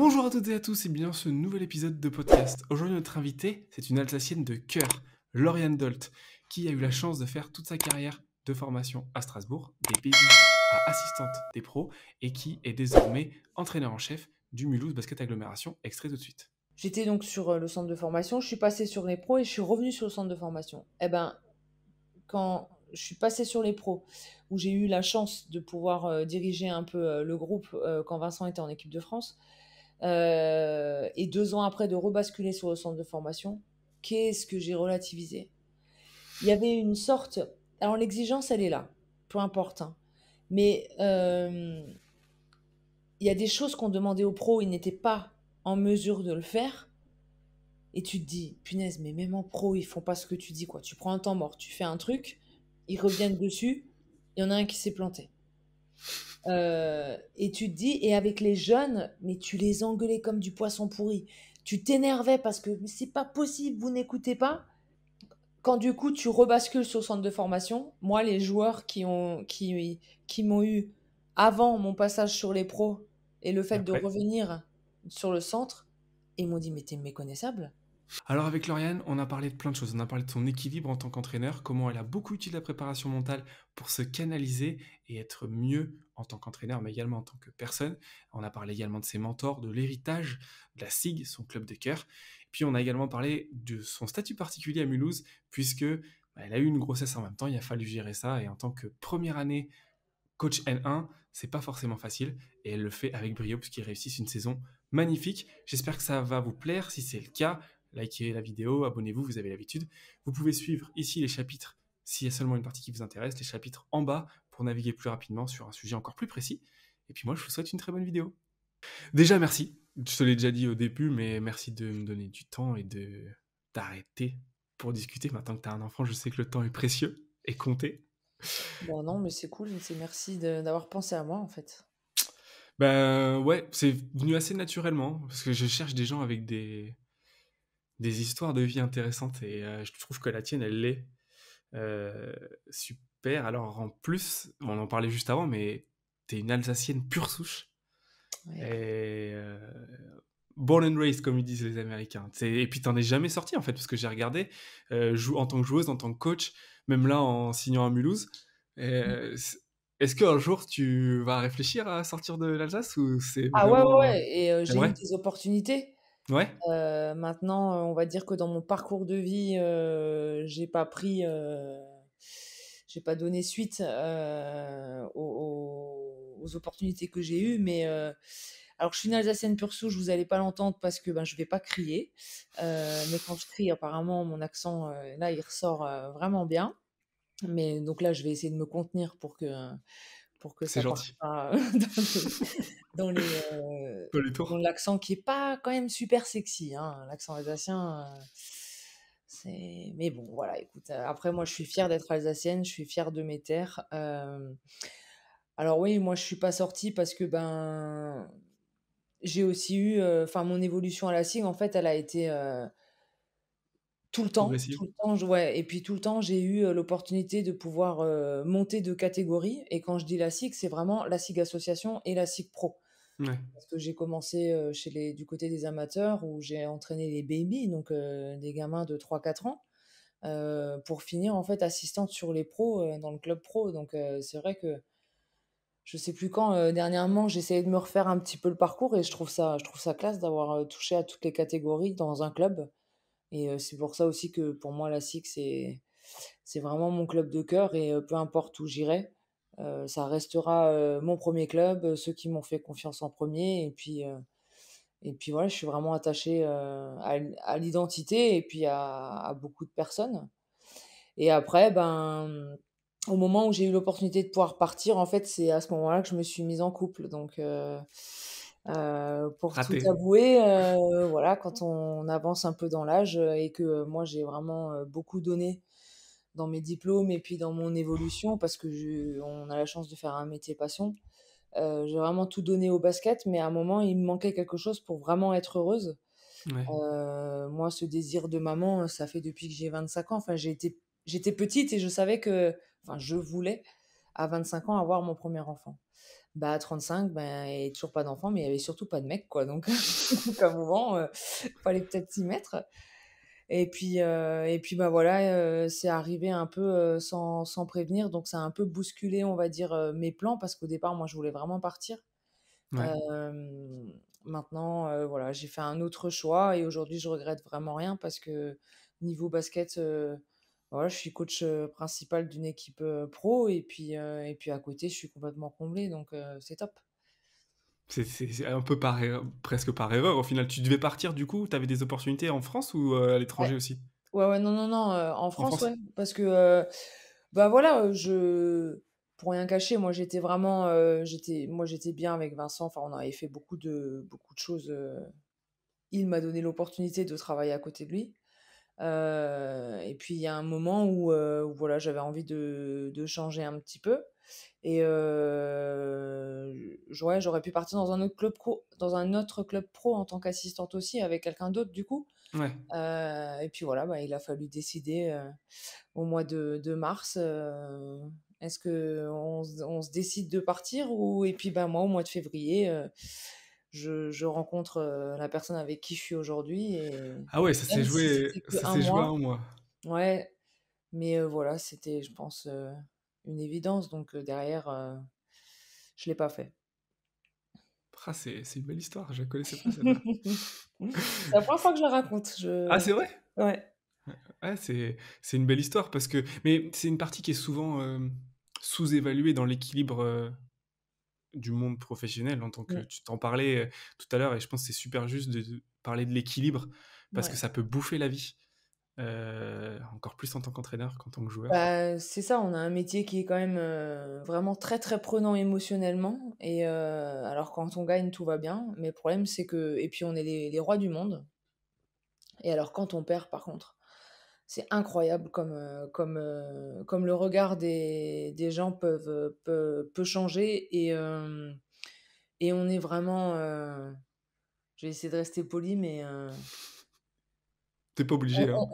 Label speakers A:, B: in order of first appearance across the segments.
A: Bonjour à toutes et à tous et bienvenue dans ce nouvel épisode de podcast. Aujourd'hui, notre invitée, c'est une Alsacienne de cœur, Lauriane Dolt, qui a eu la chance de faire toute sa carrière de formation à Strasbourg, des babies à assistante des pros, et qui est désormais entraîneur en chef du Mulhouse Basket Agglomération, extrait tout de suite.
B: J'étais donc sur le centre de formation, je suis passée sur les pros et je suis revenue sur le centre de formation. Eh ben, quand je suis passée sur les pros, où j'ai eu la chance de pouvoir diriger un peu le groupe quand Vincent était en équipe de France, et 2 ans après de rebasculer sur le centre de formation, qu'est-ce que j'ai relativisé? Il y avait une sorte... Alors l'exigence, elle est là, peu importe, hein. Mais il y a des choses qu'on demandait aux pros, ils n'étaient pas en mesure de le faire. Et tu te dis, punaise, mais même en pro, ils font pas ce que tu dis, quoi. Tu prends un temps mort, tu fais un truc, ils reviennent dessus, il y en a un qui s'est planté. Et tu te dis, et avec les jeunes, mais tu les engueulais comme du poisson pourri. Tu t'énervais parce que mais c'est pas possible, vous n'écoutez pas. Quand du coup tu rebascules sur le centre de formation, moi les joueurs qui m'ont eu avant mon passage sur les pros et le
A: Et
B: fait de
A: après.
B: revenir sur le centre, ils m'ont dit mais t'es méconnaissable.
A: Alors avec Lauriane, on a parlé de plein de choses. On a parlé de son équilibre en tant qu'entraîneur, comment elle a beaucoup utilisé la préparation mentale pour se canaliser et être mieux en tant qu'entraîneur, mais également en tant que personne. On a parlé également de ses mentors, de l'héritage de la SIG, son club de cœur. Puis on a également parlé de son statut particulier à Mulhouse, puisque elle a eu une grossesse en même temps, il a fallu gérer ça. Et en tant que première année coach N1, c'est pas forcément facile. Et elle le fait avec brio, puisqu'ils réussissent une saison magnifique. J'espère que ça va vous plaire. Si c'est le cas, likez la vidéo, abonnez-vous, vous avez l'habitude. Vous pouvez suivre ici les chapitres s'il y a seulement une partie qui vous intéresse, les chapitres en bas pour naviguer plus rapidement sur un sujet encore plus précis. Et puis moi, je vous souhaite une très bonne vidéo. Déjà, merci. Je te l'ai déjà dit au début, mais merci de me donner du temps et de d'arrêter pour discuter. Maintenant que tu as un enfant, je sais que le temps est précieux et compté.
B: Bah non, mais c'est cool, c'est merci d'avoir pensé à moi en fait.
A: Ben ouais, c'est venu assez naturellement, parce que je cherche des gens avec des histoires de vie intéressantes, et je trouve que la tienne, elle l'est. Euh, Super. Alors en plus, on en parlait juste avant, mais t'es une Alsacienne pure souche.
B: Ouais.
A: Et born and raised, comme ils disent les Américains. Et puis t'en es jamais sorti en fait, parce que j'ai regardé, en tant que joueuse, en tant que coach, même là en signant à Mulhouse. euh, Est-ce qu'un jour tu vas réfléchir à sortir de l'Alsace, ou c'est
B: Ah ouais, ouais,
A: vraiment...
B: ouais, et j'ai eu
A: T'aimerais?
B: des opportunités.
A: Ouais.
B: Maintenant, on va dire que dans mon parcours de vie, j'ai pas donné suite aux opportunités que j'ai eues, mais alors je suis une Alsacienne pure souche, vous allez pas l'entendre parce que ben je vais pas crier, mais quand je crie, apparemment mon accent là il ressort vraiment bien. Mais donc là, je vais essayer de me contenir pour que
A: C'est
B: ça parte
A: gentil.
B: pas dans les,
A: Pas les
B: dans
A: tours.
B: l'accent qui est pas quand même super sexy, hein. L'accent alsacien, c'est mais bon, voilà, écoute, après moi, je suis fière d'être alsacienne, je suis fière de mes terres. Alors oui, moi, je suis pas sortie parce que, ben, j'ai aussi eu, enfin, mon évolution à la CIG, en fait, elle a été,
A: Progressive.
B: tout le temps, ouais, et puis tout le temps, j'ai eu l'opportunité de pouvoir monter de catégorie. Et quand je dis la SIG, c'est vraiment la SIG Association et la SIG Pro.
A: Ouais.
B: Parce que j'ai commencé du côté des amateurs où j'ai entraîné les babies, donc des gamins de 3 4 ans, pour finir en fait assistante sur les pros dans le club pro. Donc c'est vrai que je sais plus quand, dernièrement, j'essayais de me refaire un petit peu le parcours et je trouve ça classe d'avoir touché à toutes les catégories dans un club. Et c'est pour ça aussi que pour moi, la SIC, c'est vraiment mon club de cœur et peu importe où j'irai, ça restera mon premier club, ceux qui m'ont fait confiance en premier. Et puis voilà, je suis vraiment attachée à l'identité et puis à beaucoup de personnes. Et après, ben, au moment où j'ai eu l'opportunité de pouvoir partir, en fait, c'est à ce moment-là que je me suis mise en couple. Donc, pour tout
A: Raté.
B: avouer, voilà, quand on avance un peu dans l'âge et que moi j'ai vraiment beaucoup donné dans mes diplômes et puis dans mon évolution, parce que on a la chance de faire un métier passion. J'ai vraiment tout donné au basket, mais à un moment, il me manquait quelque chose pour vraiment être heureuse.
A: Ouais.
B: Moi, ce désir de maman, ça fait depuis que j'ai 25 ans. Enfin, j'étais petite et je savais que, enfin, je voulais à 25 ans avoir mon premier enfant. Bah, à 35, ben, et toujours pas d'enfant, mais il y avait surtout pas de mec, quoi, donc donc à un moment, fallait peut-être s'y mettre. Et puis, bah, voilà, c'est arrivé un peu, sans prévenir, donc ça a un peu bousculé, on va dire, mes plans parce qu'au départ, moi, je voulais vraiment partir.
A: Ouais.
B: Maintenant, voilà, j'ai fait un autre choix et aujourd'hui, je regrette vraiment rien parce que niveau basket, voilà, je suis coach, principal d'une équipe, pro et puis à côté, je suis complètement comblée donc c'est top.
A: C'est un peu par er presque par erreur au final. Tu devais partir du coup? Tu avais des opportunités en France ou, à
B: Ouais.
A: l'étranger aussi?
B: Ouais, ouais, non, non, non, en
A: En
B: France,
A: France?
B: ouais, parce que, bah, voilà, pour rien cacher, moi, j'étais bien avec Vincent, enfin, on avait fait beaucoup de choses, il m'a donné l'opportunité de travailler à côté de lui. Et puis il y a un moment où voilà, j'avais envie de changer un petit peu et ouais, j'aurais pu partir dans un autre club pro en tant qu'assistante aussi avec quelqu'un d'autre du coup.
A: Ouais.
B: Et puis voilà, bah, il a fallu décider, au mois de mars, est-ce qu'on se décide de partir ou et puis, bah, moi au mois de février, je rencontre, la personne avec qui je suis aujourd'hui et
A: Ah ouais,
B: même si c'était que
A: ça
B: un
A: s'est joué à
B: mois,
A: 1 mois.
B: ouais, mais voilà, c'était, je pense, une évidence donc derrière, je l'ai pas fait.
A: Ah c'est une belle histoire, je la connaissais pas celle-là.
B: C'est la première fois que je la raconte,
A: Ah c'est vrai?
B: ouais.
A: Ouais, c'est une belle histoire parce que mais c'est une partie qui est souvent, sous-évaluée dans l'équilibre, du monde professionnel en tant que
B: Mmh,
A: tu t'en parlais, tout à l'heure et je pense que c'est super juste de parler de l'équilibre parce que
B: ouais.
A: ça peut bouffer la vie, encore plus en tant qu'entraîneur qu'en tant que joueur.
B: Bah, c'est ça, on a un métier qui est quand même, vraiment très, très prenant émotionnellement et alors quand on gagne, tout va bien, mais le problème, c'est que et puis on est les rois du monde et alors quand on perd, par contre, c'est incroyable comme le regard des gens peut changer et on est vraiment, je vais essayer de rester poli, mais
A: Tu pas obligé, hein.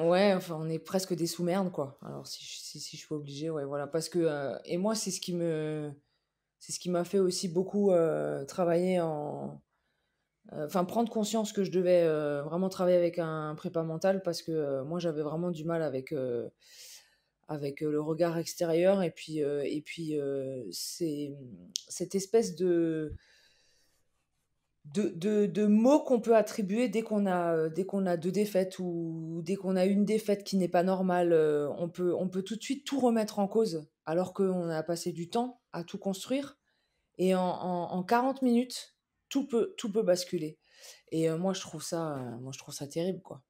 B: ouais, enfin, on est presque des sous-merdes, quoi. Alors si je suis obligée, ouais, voilà, parce que, et moi, c'est ce qui m'a fait aussi beaucoup, travailler enfin, prendre conscience que je devais, vraiment travailler avec un prépa mental parce que, moi, j'avais vraiment du mal avec, le regard extérieur et puis, cette espèce de mots qu'on peut attribuer dès qu'on a 2 défaites ou dès qu'on a une défaite qui n'est pas normale, on peut tout de suite tout remettre en cause, alors qu'on a passé du temps à tout construire et en 40 minutes, tout peut basculer et moi je trouve ça terrible, quoi.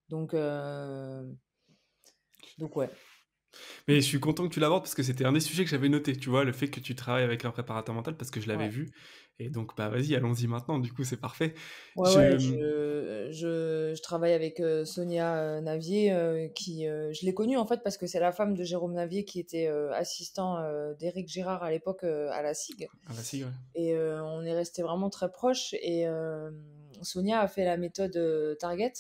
B: Donc heu, donc ouais.
A: Mais je suis content que tu l'abordes parce que c'était un des sujets que j'avais noté, tu vois? Le fait que tu travailles avec un préparateur mental parce que je l'avais
B: Ouais.
A: vu et donc bah, vas-y, allons-y maintenant, du coup, c'est parfait.
B: Ouais, ouais,
A: Je, mmh
B: je travaille avec, Sonia, Navier, qui, je l'ai connue en fait parce que c'est la femme de Jérôme Navier qui était, assistant, d'Éric Girard à l'époque, à la SIG
A: ah bah, si, ouais.
B: et on est restés vraiment très proches et Sonia a fait la méthode, Target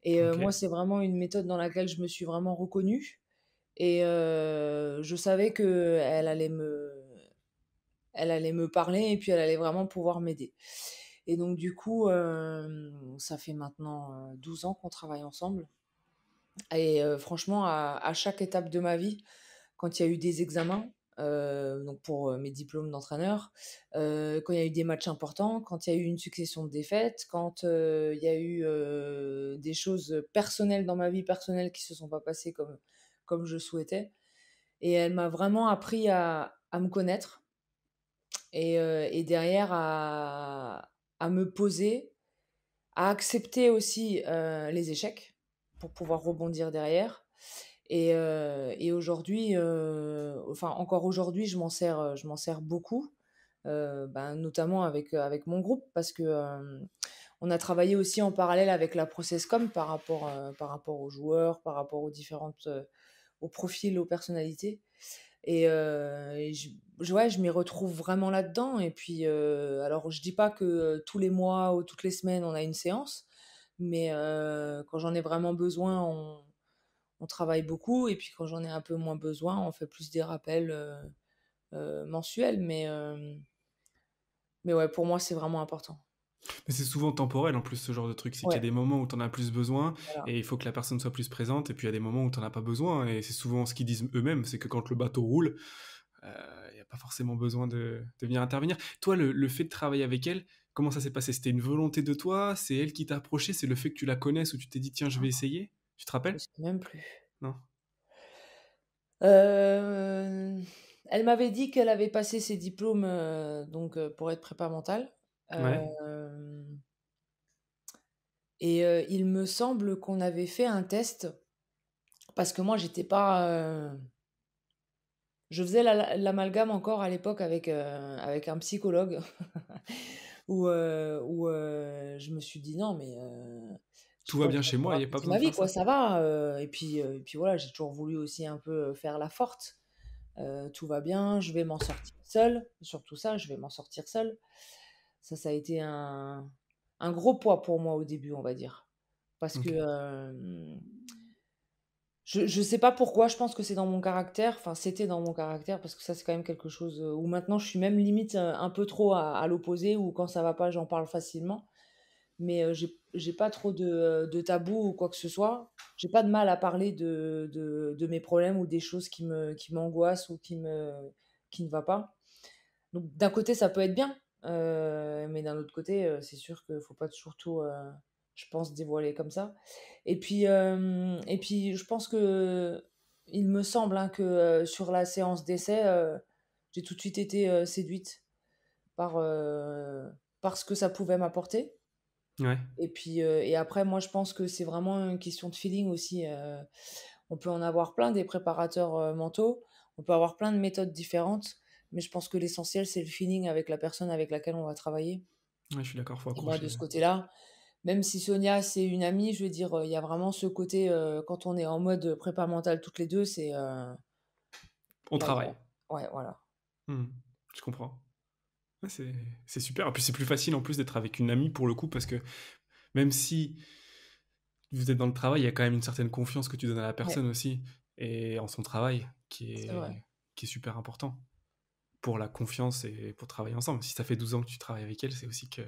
B: et moi,
A: OK.
B: c'est vraiment une méthode dans laquelle je me suis vraiment reconnue et je savais qu'elle allait me parler et puis elle allait vraiment pouvoir m'aider. Et donc du coup, ça fait maintenant, 12 ans qu'on travaille ensemble et franchement à chaque étape de ma vie, quand il y a eu des examens, donc pour, mes diplômes d'entraîneur, quand il y a eu des matchs importants, quand il y a eu une succession de défaites, quand, il y a eu, des choses personnelles dans ma vie personnelle qui se sont pas passées comme je souhaitais et elle m'a vraiment appris à me connaître et derrière à me poser, à accepter aussi, les échecs pour pouvoir rebondir derrière et aujourd'hui, enfin encore aujourd'hui, je m'en sers beaucoup, ben, notamment avec mon groupe parce que, on a travaillé aussi en parallèle avec la Processcom par rapport aux joueurs, par rapport aux différentes, aux profils, aux personnalités et ouais, je m'y retrouve vraiment là-dedans et puis, alors je dis pas que, tous les mois ou toutes les semaines on a une séance, mais quand j'en ai vraiment besoin, on travaille beaucoup et puis quand j'en ai un peu moins besoin, on fait plus des rappels, mensuels mais ouais, pour moi, c'est vraiment important.
A: Mais c'est souvent temporel en plus ce genre de truc, c'est qu'il y a
B: Ouais,
A: des moments où tu en as plus besoin
B: voilà.
A: et il faut que la personne soit plus présente et puis il y a des moments où tu en as pas besoin et c'est souvent ce qu'ils disent eux-mêmes, c'est que quand le bateau roule, heu, il y a pas forcément besoin de venir intervenir. Toi, le fait de travailler avec elle, comment ça s'est passé? C'était une volonté de toi? C'est elle qui t'a approché? C'est le fait que tu la connaisses où tu t'es dit: «Tiens, je vais essayer»? Tu te
B: Je
A: rappelles?
B: sais même plus.
A: Non?
B: Heu, Elle m'avait dit qu'elle avait passé ses diplômes, donc pour être prépa mentale.
A: Ouais?
B: Hem Et il me semble qu'on avait fait un test parce que moi j'étais pas, je faisais l'amalgame encore à l'époque avec un psychologue où je me suis dit: «Non mais
A: Tout
B: j'ai
A: va
B: pas
A: bien
B: besoin
A: chez
B: de te
A: moi, il y a pas
B: raconter
A: besoin
B: ma
A: de
B: vie
A: faire
B: quoi,
A: ça?
B: ça va», et puis voilà, j'ai toujours voulu aussi un peu, faire la forte. Tout va bien, je vais m'en sortir seule, surtout ça, je vais m'en sortir seule. Ça a été un gros poids pour moi au début, on va dire. Parce que,
A: OK.
B: je sais pas pourquoi, je pense que c'est dans mon caractère, enfin c'était dans mon caractère parce que ça c'est quand même quelque chose, où maintenant je suis même limite, un peu trop à l'opposé où quand ça va pas, j'en parle facilement. Mais, j'ai pas trop de tabous ou quoi que ce soit. J'ai pas de mal à parler de mes problèmes ou des choses qui m'angoissent ou qui ne va pas. Donc d'un côté, ça peut être bien, mais d'un autre côté, c'est sûr qu'il faut pas toujours tout, je pense, dévoiler comme ça. Et puis je pense qu'il me semble, hein, que, sur la séance d'essai, j'ai tout de suite été, séduite par, par ce que ça pouvait m'apporter.
A: Ouais.
B: Et après moi, je pense que c'est vraiment une question de feeling aussi, on peut en avoir plein des préparateurs, mentaux, on peut avoir plein de méthodes différentes, mais je pense que l'essentiel, c'est le feeling avec la personne avec laquelle on va travailler.
A: Ouais, je suis d'accord, faut
B: Et moi, de
A: accrocher.
B: ce côté-là, même si Sonia, c'est une amie, je veux dire, il y a vraiment ce côté, quand on est en mode prépa mentale toutes les 2, c'est,
A: On
B: il y a
A: travaille.
B: ouais, voilà.
A: Mmh. Je comprends. Ouais, c'est super et puis c'est plus facile en plus d'être avec une amie pour le coup parce que même si vous êtes dans le travail, il y a quand même une certaine confiance que tu donnes à la
B: Ouais,
A: personne aussi et en son travail
B: c'est vrai.
A: qui est super important pour la confiance et pour travailler ensemble. Si ça fait 12 ans que tu travailles avec elle, c'est aussi que,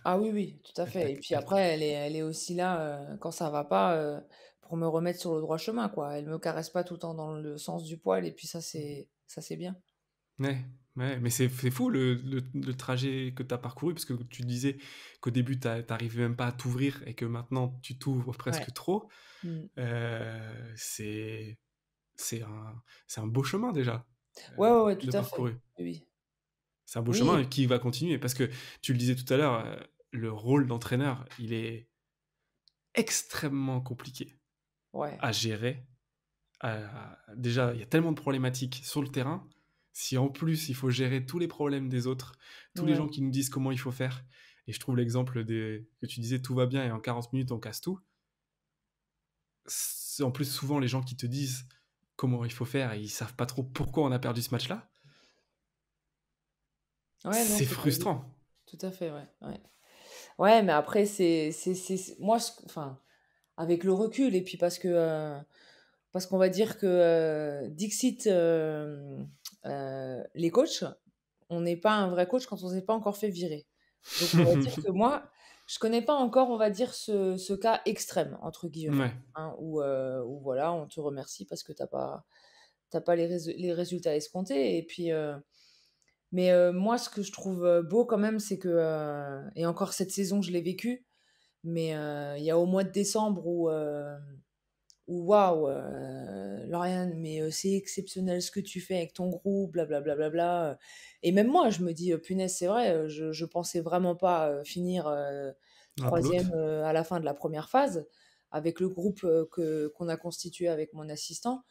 B: Ah oui, oui, tout à fait. Et puis
A: elle
B: après, elle est aussi là, quand ça va pas, pour me remettre sur le droit chemin, quoi. Elle me caresse pas tout le temps dans le sens du poil et puis ça c'est bien.
A: ouais, ouais, mais c'est fou le trajet que tu as parcouru parce que tu disais qu'au début tu arrivais même pas à t'ouvrir et que maintenant tu t'ouvres
B: Ouais.
A: presque trop.
B: Mmh.
A: C'est c'est un c'est un beau chemin déjà,
B: Ouais, ouais, ouais, tout
A: de
B: à fait.
A: parcouru.
B: Oui.
A: C'est un beau
B: Oui,
A: chemin qui va continuer parce que tu le disais tout à l'heure, le rôle d'entraîneur, il est extrêmement compliqué
B: ouais,
A: à gérer. Déjà, il y a tellement de problématiques sur le terrain. Si en plus il faut gérer tous les problèmes des autres, tous les
B: ouais,
A: gens qui nous disent comment il faut faire, et je trouve l'exemple que tu disais tout va bien et en 40 minutes on casse tout. C'est en plus souvent les gens qui te disent comment il faut faire et ils savent pas trop pourquoi on a perdu ce match-là.
B: ouais, non,
A: C'est
B: c'est pas évident.
A: frustrant.
B: Tout à fait, ouais, ouais. Ouais, mais après c'est moi ce enfin, avec le recul et puis parce qu'on va dire que, dixit, les coachs, on n'est pas un vrai coach quand on s'est pas encore fait virer. Donc on va dire que moi, je connais pas encore, on va dire ce cas «extrême» entre guillemets,
A: Ouais.
B: hein, où voilà, on te remercie parce que tu as pas les résultats escomptés et puis, mais, moi ce que je trouve, beau quand même, c'est que, et encore cette saison je l'ai vécu, mais, il y a au mois de décembre où waouh, Lauriane, mais, c'est exceptionnel ce que tu fais avec ton groupe, bla, et même moi je me dis: «Punaise, c'est vrai, je pensais vraiment pas, finir,
A: Un
B: 3e,
A: pelote.
B: à la fin de la première phase avec le groupe, que qu'on a constitué avec mon assistant».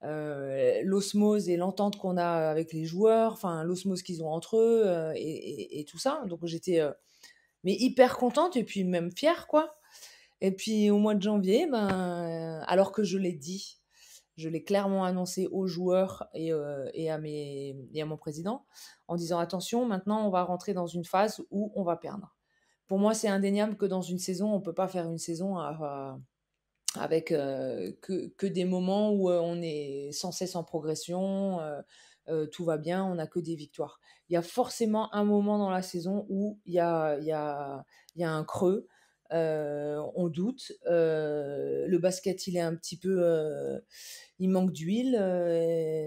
B: L'osmose et l'entente qu'on a avec les joueurs, enfin l'osmose qu'ils ont entre eux, et tout ça. Donc j'étais, mais hyper contente et puis même fière, quoi. Et puis au mois de janvier, ben, alors que je l'ai clairement annoncé aux joueurs et à mon président en disant: «Attention, maintenant on va rentrer dans une phase où on va perdre». Pour moi, c'est indéniable que dans une saison, on peut pas faire une saison avec que des moments où on est sans cesse en progression, tout va bien, on n'a que des victoires. Il y a forcément un moment dans la saison où il y a un creux, on doute, le basket il est un petit peu, il manque d'huile,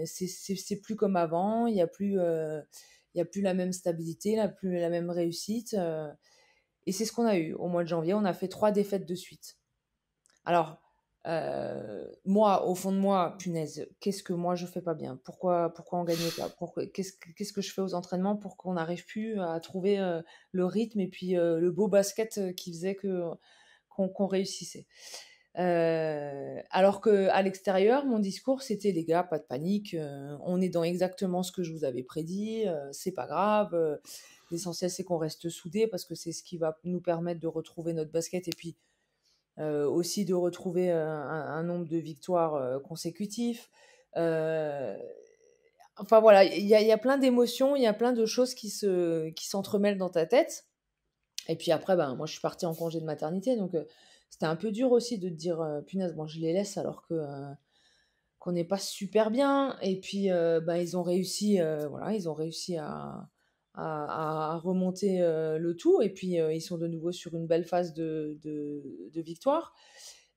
B: c'est plus comme avant, il y a plus la même stabilité, plus la même réussite, et c'est ce qu'on a eu au mois de janvier. On a fait 3 défaites de suite. Alors, moi, au fond de moi, punaise, qu'est-ce que moi je fais pas bien? Pourquoi on gagnait pas? Qu'est-ce que je fais aux entraînements pour qu'on n'arrive plus à trouver, le rythme et puis, le beau basket, qui faisait qu'on réussissait? Alors qu'à l'extérieur, mon discours, c'était: «Les gars, pas de panique, on est dans exactement ce que je vous avais prédit, c'est pas grave, l'essentiel c'est qu'on reste soudés parce que c'est ce qui va nous permettre de retrouver notre basket et puis aussi de retrouver un nombre de victoires consécutifs. Euh, enfin voilà, il y a plein d'émotions, il y a plein de choses qui s'entremêlent dans ta tête. Et puis après, ben, moi je suis partie en congé de maternité, donc c'était un peu dur aussi de te dire punaise, bon, je les laisse alors que qu'on n'est pas super bien. Et puis ben, ils ont réussi, voilà, ils ont réussi à remonter le tout. Et puis ils sont de nouveau sur une belle phase de victoire.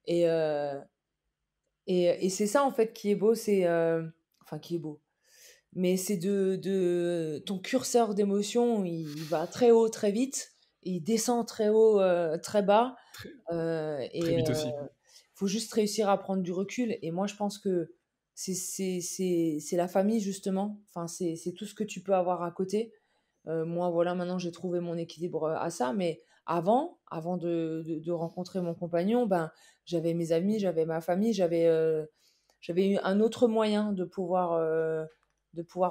B: Et, euh, et c'est ça, en fait, qui est beau, enfin, qui est beau. Mais c'est ton curseur d'émotion, il va très haut, très vite, et il descend très haut, très bas.
A: Très, très
B: Et
A: vite aussi.
B: faut juste réussir à prendre du recul. Et moi, je pense que c'est la famille, justement. Enfin, c'est tout ce que tu peux avoir à côté. Moi, voilà, maintenant, j'ai trouvé mon équilibre à ça. Mais avant de rencontrer mon compagnon, ben, j'avais mes amis, j'avais ma famille, j'avais eu un autre moyen de pouvoir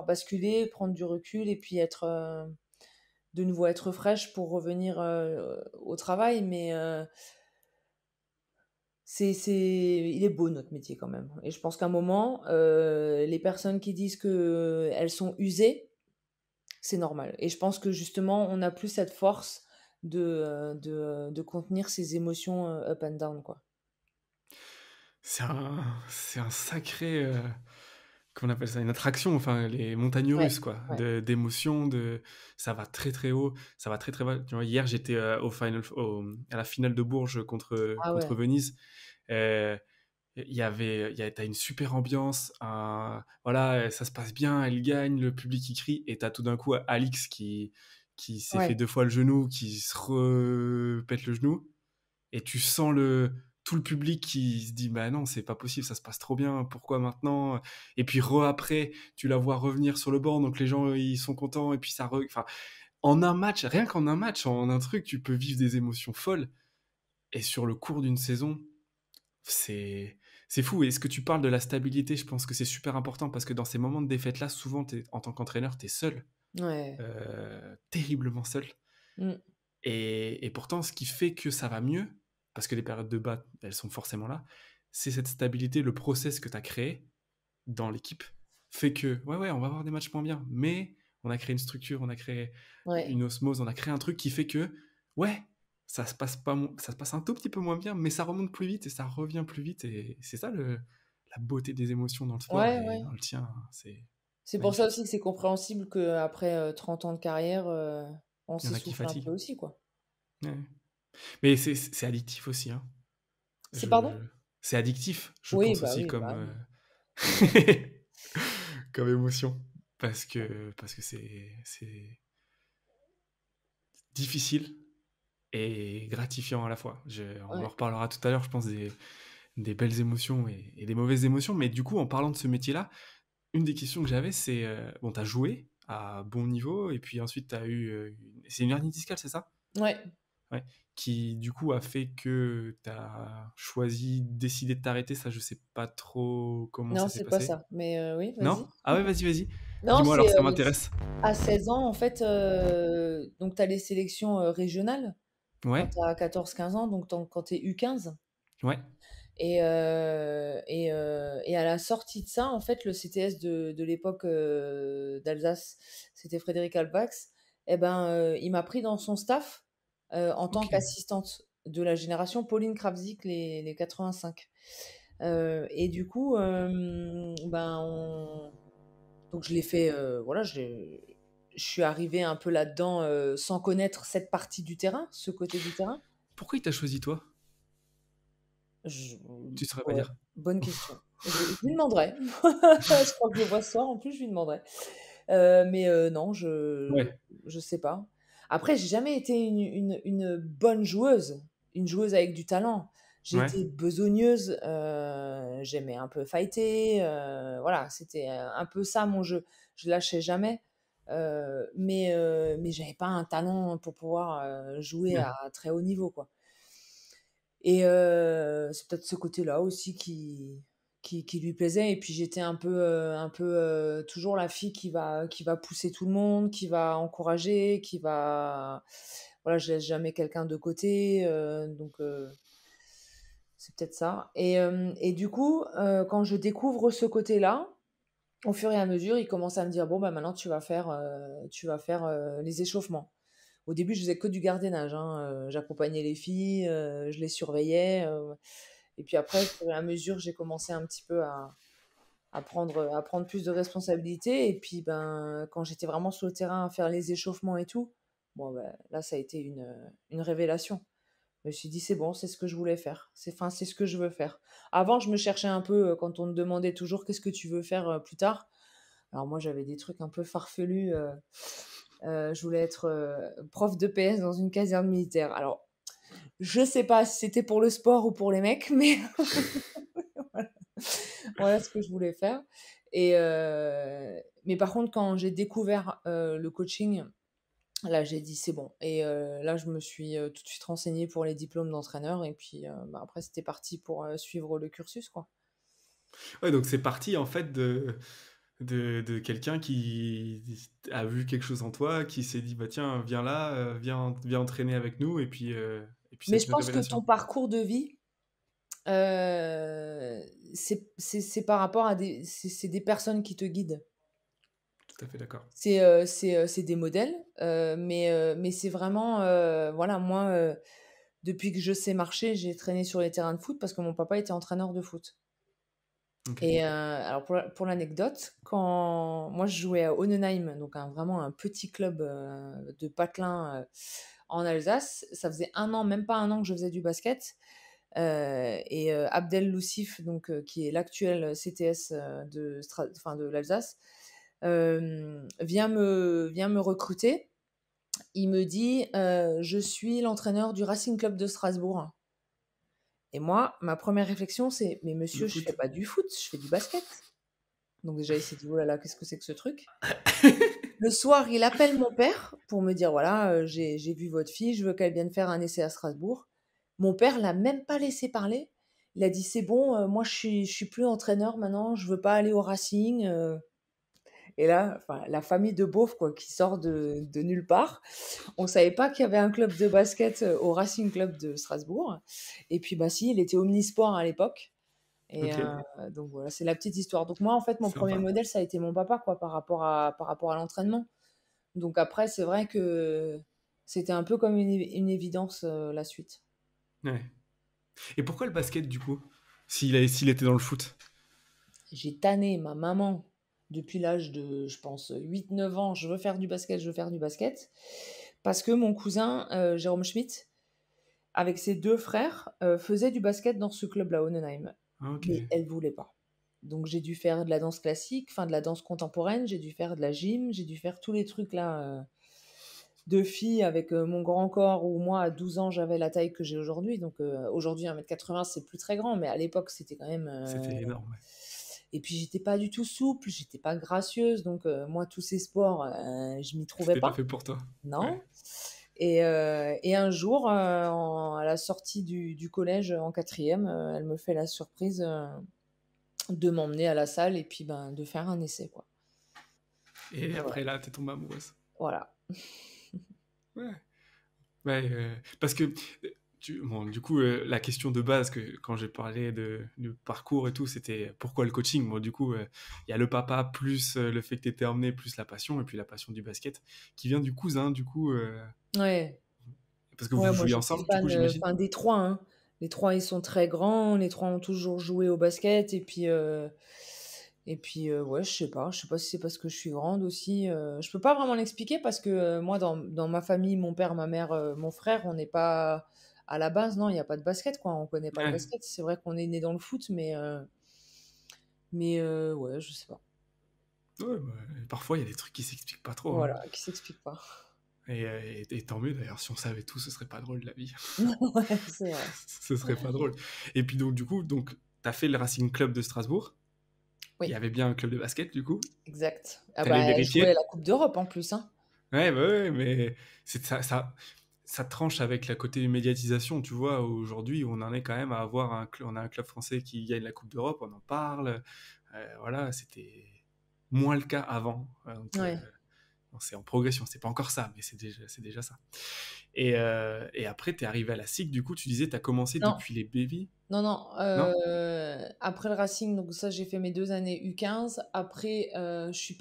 B: basculer, prendre du recul et puis de nouveau être fraîche pour revenir au travail. Mais il est beau notre métier quand même. Et je pense qu'à un moment, les personnes qui disent que elles sont usées, c'est normal. Et je pense que justement, on n'a plus cette force de contenir ces émotions up and down, quoi.
A: C'est un sacré, comment on appelle ça? Une attraction, enfin, les montagnes
B: Ouais,
A: russes, quoi,
B: ouais.
A: d'émotions, ça va très très haut, ça va très très bas. Tu vois, hier, j'étais à la finale de Bourges
B: Ah
A: contre
B: ouais,
A: Venise. Euh, t'as une super ambiance, voilà, ça se passe bien, elle gagne, le public y crie, et t'as tout d'un coup Alix qui s'est fait
B: ouais,
A: 2 fois le genou, qui se repète le genou, et tu sens tout le public qui se dit bah non, c'est pas possible, ça se passe trop bien, pourquoi maintenant? Et puis après, tu la vois revenir sur le banc, donc les gens ils sont contents, et puis enfin, en un match, rien qu'en un match, en un truc, tu peux vivre des émotions folles, et sur le cours d'une saison, c'est c'est fou. Et ce que tu parles de la stabilité, je pense que c'est super important parce que dans ces moments de défaite-là, souvent, en tant qu'entraîneur, t'es seul,
B: ouais.
A: terriblement seul.
B: Mm.
A: Et pourtant, ce qui fait que ça va mieux, parce que les périodes de bas, elles sont forcément là, c'est cette stabilité, le process que tu as créé dans l'équipe, fait que, ouais, ouais, on va avoir des matchs moins bien, mais on a créé une structure, on a créé
B: Ouais.
A: une osmose, on a créé un truc qui fait que, ouais, ça se passe un tout petit peu moins bien, mais ça remonte plus vite et ça revient plus vite. Et c'est ça la beauté des émotions dans le sport
B: Ouais,
A: et
B: ouais.
A: dans le tien, c'est
B: C'est pour ça
A: magnifique.
B: aussi que c'est compréhensible qu'après 30 ans de carrière, on
A: Il y en a qui
B: s'essouffle un peu
A: fatiguent.
B: aussi, quoi.
A: Ouais. Mais c'est addictif aussi, hein.
B: C'est pardon?
A: C'est addictif, je pense aussi,
B: Oui,
A: comme,
B: bah oui.
A: comme émotion. Parce que c'est difficile et gratifiant à la fois. On en
B: Ouais.
A: reparlera tout à l'heure, je pense, des belles émotions et des mauvaises émotions. Mais du coup, en parlant de ce métier-là, une des questions que j'avais, c'est, bon, t'as joué à bon niveau, et puis ensuite t'as eu, c'est une hernie discale, c'est ça?
B: Ouais.
A: Ouais. Qui, du coup, a fait que t'as décidé de t'arrêter. Ça, je sais pas trop comment
B: Non,
A: ça s'est
B: c'est pas
A: passé.
B: ça. Mais oui,
A: Non?
B: vas-y.
A: Ah ouais, vas-y, vas-y.
B: Non,
A: Dis-moi alors, ça m'intéresse.
B: à 16 ans, en fait, donc tu as les sélections régionales quand
A: Ouais,
B: tu as 14-15 ans, donc quand tu es U15.
A: ouais,
B: Et à la sortie de ça, en fait, le CTS de l'époque d'Alsace, c'était Frédéric Albax, eh ben, il m'a pris dans son staff en tant
A: ok,
B: qu'assistante. de la génération Pauline Kravzik, les 85. Et du coup, ben, donc je l'ai fait, voilà, je suis arrivée un peu là-dedans sans connaître cette partie du terrain, ce côté du terrain.
A: Pourquoi il t'a choisi toi?
B: Je-
A: Tu saurais pas
B: ouais,
A: dire.
B: bonne question. Je lui demanderai. Je crois que je le vois ce soir, en plus, je lui demanderai. Mais non,
A: Ouais,
B: je sais pas. Après, j'ai jamais été une bonne joueuse, une joueuse avec du talent.
A: ouais,
B: J'étais besogneuse, j'aimais un peu fighter, voilà, c'était un peu ça mon jeu. Je lâchais jamais, mais j'avais pas un talent pour pouvoir jouer
A: ouais.
B: à très haut niveau, quoi. Et c'est peut-être ce côté-là aussi qui lui plaisait. Et puis j'étais un peu toujours la fille qui va pousser tout le monde, qui va encourager, qui va... Voilà, je laisse jamais quelqu'un de côté. Donc c'est peut-être ça. Et du coup, quand je découvre ce côté-là, au fur et à mesure, il commence à me dire, bon, bah maintenant tu vas faire les échauffements. Au début, je faisais que du gardiennage, hein, j'accompagnais les filles, je les surveillais, et puis après, au fur et à mesure, j'ai commencé un petit peu à prendre plus de responsabilités. Et puis, ben, quand j'étais vraiment sur le terrain à faire les échauffements et tout, bon, ben, là, ça a été une révélation. Je me suis dit: «C'est bon, c'est ce que je voulais faire. C'est ce que je veux faire». Avant, je me cherchais un peu, quand on me demandait toujours: «Qu'est-ce que tu veux faire, plus tard?» Alors moi, j'avais des trucs un peu farfelus, je voulais être, prof de PS dans une caserne militaire. Alors, je sais pas si c'était pour le sport ou pour les mecs, mais voilà, voilà ce que je voulais faire. Mais par contre, quand j'ai découvert, le coaching, là, j'ai dit: «C'est bon». Et là, je me suis, tout de suite renseignée pour les diplômes d'entraîneur. Et puis, bah, après, c'était parti pour, suivre le cursus, quoi.
A: Ouais, donc c'est parti en fait de quelqu'un qui a vu quelque chose en toi, qui s'est dit bah tiens, viens là, viens entraîner avec nous, et puis
B: Mais
A: c'est
B: je
A: une
B: pense que ton
A: révélation.
B: parcours de vie, c'est par rapport à c'est des personnes qui te guident.
A: Tout à fait d'accord.
B: C'est des modèles, mais c'est vraiment, voilà, moi, depuis que je sais marcher, j'ai traîné sur les terrains de foot parce que mon papa était entraîneur de foot.
A: Ok.
B: Et alors pour l'anecdote, quand moi je jouais à Honenheim, donc vraiment un petit club, de patelin, en Alsace, ça faisait un an, même pas un an que je faisais du basket, et Abdel Loussif, donc qui est l'actuel CTS, de l'Alsace, vient me recruter. Il me dit, «Je suis l'entraîneur du Racing Club de Strasbourg». Et moi, ma première réflexion, c'est: «Mais
A: Le
B: monsieur, je fais
A: foot.
B: pas du foot, je fais du basket». Donc déjà, il s'est dit: «Oh là là, qu'est-ce que c'est que ce truc?» Le soir, il appelle mon père pour me dire: «Voilà, j'ai vu votre fille, je veux qu'elle vienne faire un essai à Strasbourg». Mon père l'a même pas laissé parler. Il a dit: «C'est bon, moi je suis plus entraîneur maintenant, je veux pas aller au Racing». Et là, enfin, la famille de beauf, quoi, qui sort de nulle part. On savait pas qu'il y avait un club de basket, au Racing Club de Strasbourg. Et puis, bah, si, il était omnisport à l'époque. Et
A: Ok,
B: donc voilà, c'est la petite histoire. Donc moi, en fait, mon premier
A: sympa.
B: modèle, ça a été mon papa, quoi, par rapport à l'entraînement. Donc après, c'est vrai que c'était un peu comme une évidence, la suite.
A: Ouais. Et pourquoi le basket du coup? S'il était dans le foot.
B: J'ai tanné ma maman depuis l'âge de, je pense, 8 9 ans: «Je veux faire du basket, je veux faire du basket». Parce que mon cousin, Jérôme Schmitt, avec ses 2 frères, faisait du basket dans ce club-là, Honenheim.
A: Ah, ok.
B: Mais elle voulait pas. Donc j'ai dû faire de la danse classique, enfin de la danse contemporaine, j'ai dû faire de la gym, j'ai dû faire tous les trucs là, de fille avec, mon grand corps, où moi à 12 ans j'avais la taille que j'ai aujourd'hui. Donc aujourd'hui 1,80 m, c'est plus très grand, mais à l'époque c'était quand même,
A: C'était énorme. Ouais.
B: et puis j'étais pas du tout souple, j'étais pas gracieuse. Donc moi tous ces sports, je m'y trouvais
A: C'était pas
B: pas.
A: fait pour toi. Ouais.
B: Non. Et un jour, à la sortie du collège, en quatrième, elle me fait la surprise, de m'emmener à la salle et puis, ben, de faire un essai, quoi.
A: Et
B: Et voilà.
A: après là, t'es tombée amoureuse.
B: Voilà.
A: Ouais. Ouais, parce que bon, du coup, la question de base que quand j'ai parlé du parcours et tout, c'était pourquoi le coaching? Bon, du coup, il y a le papa plus le fait que tu étais emmené, plus la passion, et puis la passion du basket, qui vient du cousin, du coup.
B: Ouais.
A: Parce que vous
B: Ouais, moi
A: jouiez
B: j'étais
A: ensemble, du coup,
B: fan,
A: j'imagine?
B: enfin des 3, hein. Les 3 ils sont très grands, les 3 ont toujours joué au basket et puis, ouais, je sais pas si c'est parce que je suis grande aussi, je peux pas vraiment l'expliquer parce que, moi dans ma famille, mon père, ma mère, mon frère, on n'est pas à la base, non, il y a pas de basket, quoi, on connaît pas le
A: Ouais.
B: basket. C'est vrai qu'on est né dans le foot, mais ouais, je sais pas.
A: Ouais, bah, parfois, il y a des trucs qui s'expliquent pas trop, hein.
B: Voilà, qui s'explique pas.
A: Et tant mieux d'ailleurs, si on savait tout, ce serait pas drôle la vie.
B: Ouais, c'est vrai.
A: Ce serait pas drôle. Et puis donc, du coup, donc, t'as fait le Racing Club de Strasbourg. Il y
B: Oui,
A: avait bien un club de basket, du coup.
B: exact. Ah
A: T'allais
B: bah, elle jouait à
A: vérifier?
B: la coupe d'Europe en plus, hein.
A: Ouais, bah ouais, mais ça tranche avec la côté médiatisation, tu vois. Aujourd'hui, on en est quand même à avoir on a un club français qui gagne la Coupe d'Europe, on en parle. Voilà, c'était moins le cas avant. Donc,
B: Ouais.
A: bon, c'est en progression, c'est pas encore ça, mais c'est déjà ça. Et après, t'es arrivé à la SIC, du coup, tu disais, t'as commencé
B: Non.
A: depuis les baby,
B: Non, non,
A: non?
B: après le Racing, donc ça, j'ai fait mes 2 années U15. Après, j'ai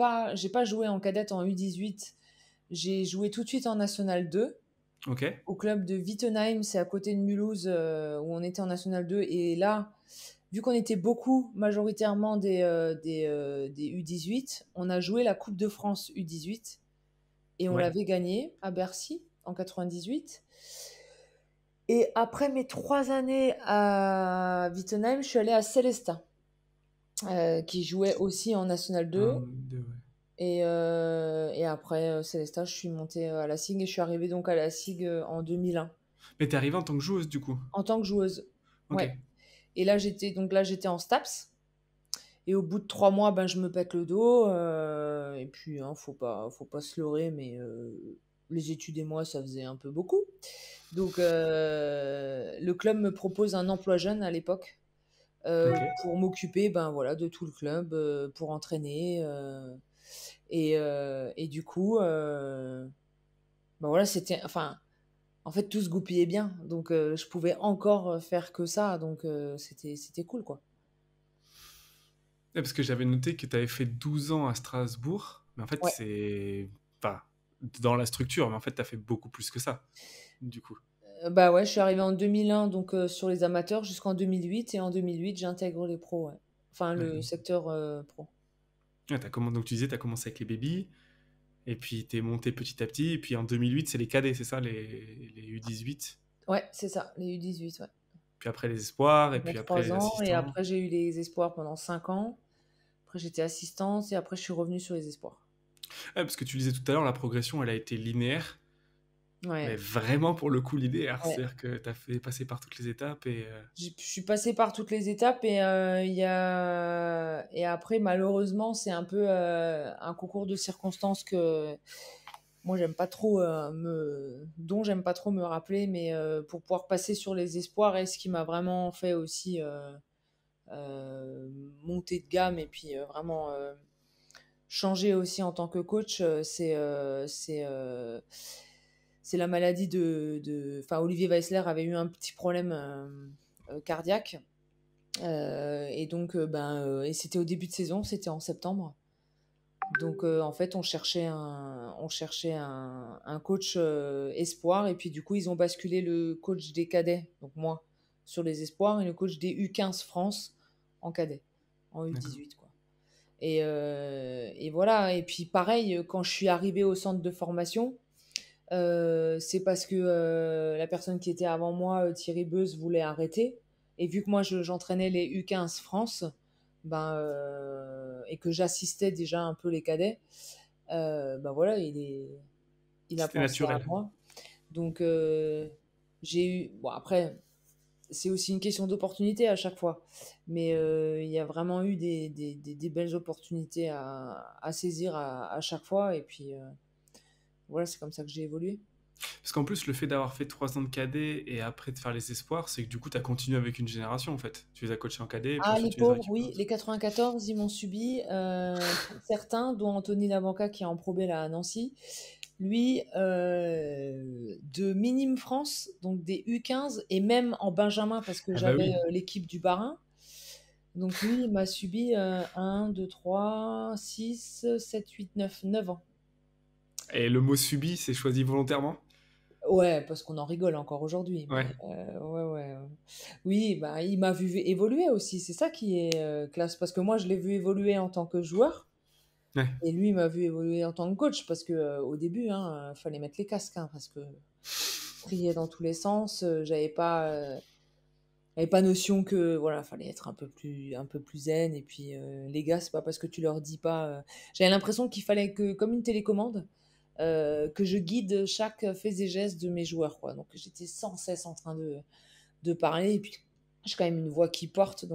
B: pas joué en cadette en U18. J'ai joué tout de suite en National 2,
A: Ok,
B: au club de Wittenheim, c'est à côté de Mulhouse, où on était en National 2. Et là, vu qu'on était beaucoup, majoritairement des U18, on a joué la Coupe de France U18 et on
A: ouais,
B: l'avait gagnée à Bercy en 98. Et après mes 3 années à Wittenheim, je suis allée à Célestat, qui jouait aussi en National 2.
A: un, deux, ouais.
B: Et après Célestat, je suis montée à la SIG et je suis arrivée donc à la SIG en 2001
A: Mais t'es arrivé en tant que joueuse, du coup.
B: en tant que joueuse.
A: Ok.
B: Ouais. Et là j'étais en STAPS. Et au bout de 3 mois, ben, je me pète le dos. Et puis, hein, faut pas se leurrer, mais les études et moi, ça faisait un peu beaucoup. Donc, le club me propose un emploi jeune à l'époque,
A: Ok.
B: pour m'occuper, ben voilà, de tout le club, pour entraîner. Et du coup, ben voilà, enfin, en fait, tout se goupillait bien. Donc, je pouvais encore faire que ça. Donc, c'était cool, quoi.
A: Ouais, parce que j'avais noté que t'avais fait 12 ans à Strasbourg, mais en fait,
B: Ouais.
A: c'est pas dans la structure, mais en fait, t'as fait beaucoup plus que ça, du coup.
B: Bah ouais, je suis arrivée en 2001, donc sur les amateurs jusqu'en 2008. Et en 2008, j'intègre les pros, ouais. Enfin, le
A: Ouais.
B: secteur pro.
A: Ouais, donc tu disais, t'as commencé avec les babies, et puis t'es monté petit à petit, et puis en 2008, c'est les cadets, c'est ça, les U18,
B: Ouais, c'est ça, les U18, ouais.
A: puis après les espoirs, et
B: Pendant
A: puis après les
B: 3 ans. Et
A: assistants.
B: après, j'ai eu les espoirs pendant 5 ans. Après, j'étais assistante. Et après, je suis revenue sur les espoirs.
A: Ouais, parce que tu disais tout à l'heure, la progression, elle a été linéaire, mais
B: Ouais,
A: vraiment pour le coup linéaire,
B: ouais.
A: c'est-à-dire que t'as fait passer par toutes les étapes, et...
B: Je suis passée par toutes les étapes. Et après, malheureusement, c'est un peu un concours de circonstances que moi j'aime pas trop dont j'aime pas trop me rappeler, mais pour pouvoir passer sur les espoirs. Et ce qui m'a vraiment fait aussi euh, monter de gamme et puis vraiment changer aussi en tant que coach, c'est la maladie enfin, Olivier Weissler avait eu un petit problème cardiaque. Et donc et c'était au début de saison, c'était en septembre. Donc en fait, on cherchait un coach espoir. Et puis du coup, ils ont basculé le coach des cadets, donc moi, sur les espoirs, et le coach des U15 France en cadet, en
A: D'accord.
B: U18, quoi. Et voilà. Et puis pareil, quand je suis arrivée au centre de formation, c'est parce que la personne qui était avant moi, Thierry Beuz, voulait arrêter. Et vu que moi, j'entraînais les U15 France, ben, et que j'assistais déjà un peu les cadets, ben voilà, il a
A: C'était
B: pensé à
A: naturel.
B: moi. Donc, j'ai eu. Bon, après, c'est aussi une question d'opportunité à chaque fois. Mais il y a vraiment eu des belles opportunités à saisir à chaque fois. Et puis, voilà, c'est comme ça que j'ai évolué.
A: Parce qu'en plus, le fait d'avoir fait 3 ans de cadet et après de faire les espoirs, c'est que du coup, tu as continué avec une génération en fait. Tu les as coachés en cadet et puis
B: Ah,
A: ensuite
B: les
A: tu les as
B: pauvres,
A: récupérés.
B: oui, les 94, ils m'ont subi. Certains, dont Anthony Labanca, qui est en Pro B là à Nancy. Lui, de Minime France, donc des U15, et même en Benjamin, parce que
A: Ah bah
B: j'avais
A: oui.
B: l'équipe du Barin. Donc lui, il m'a subi 1, 2, 3, 6, 7, 8, 9 ans.
A: Et le mot subi, c'est choisi volontairement?
B: Ouais, parce qu'on en rigole encore aujourd'hui,
A: Ouais,
B: mais ouais, ouais, oui, bah, il m'a vu évoluer aussi, c'est ça qui est, classe. Parce que moi, je l'ai vu évoluer en tant que joueur
A: ouais.
B: et lui, il m'a vu évoluer en tant que coach parce que, au début, hein, fallait mettre les casques, hein, parce que je criais dans tous les sens, j'avais pas notion que, voilà, fallait être un peu plus zen et puis, les gars, c'est pas parce que tu leur dis pas, j'avais l'impression qu'il fallait que comme une télécommande, que je guide chaque fait et geste de mes joueurs, quoi. Donc j'étais sans cesse en train de parler et puis j'ai quand même une voix qui porte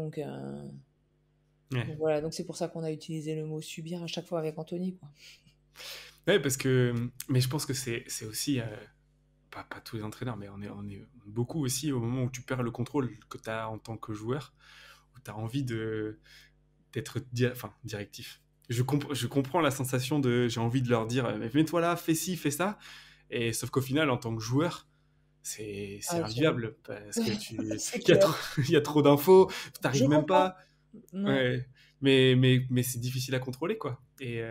A: Ouais.
B: donc voilà, donc c'est pour ça qu'on a utilisé le mot «subir» à chaque fois avec Anthony, quoi.
A: Ouais, parce que, mais je pense que c'est aussi, pas tous les entraîneurs, mais on est beaucoup aussi au moment où tu perds le contrôle que tu as en tant que joueur, où tu as envie d'être enfin, directif. Je comprends la sensation de j'ai envie de leur dire mets-toi là, fais ci, fais ça. Et sauf qu'au final, en tant que joueur, c'est
B: Ah, tu rigoles.
A: invivable parce que
B: C'est
A: il y a
B: clair.
A: trop, il y a trop d'infos,
B: Je
A: t'arrives même
B: comprends.
A: pas.
B: Ouais.
A: Ouais. Mais c'est difficile à contrôler, quoi. Et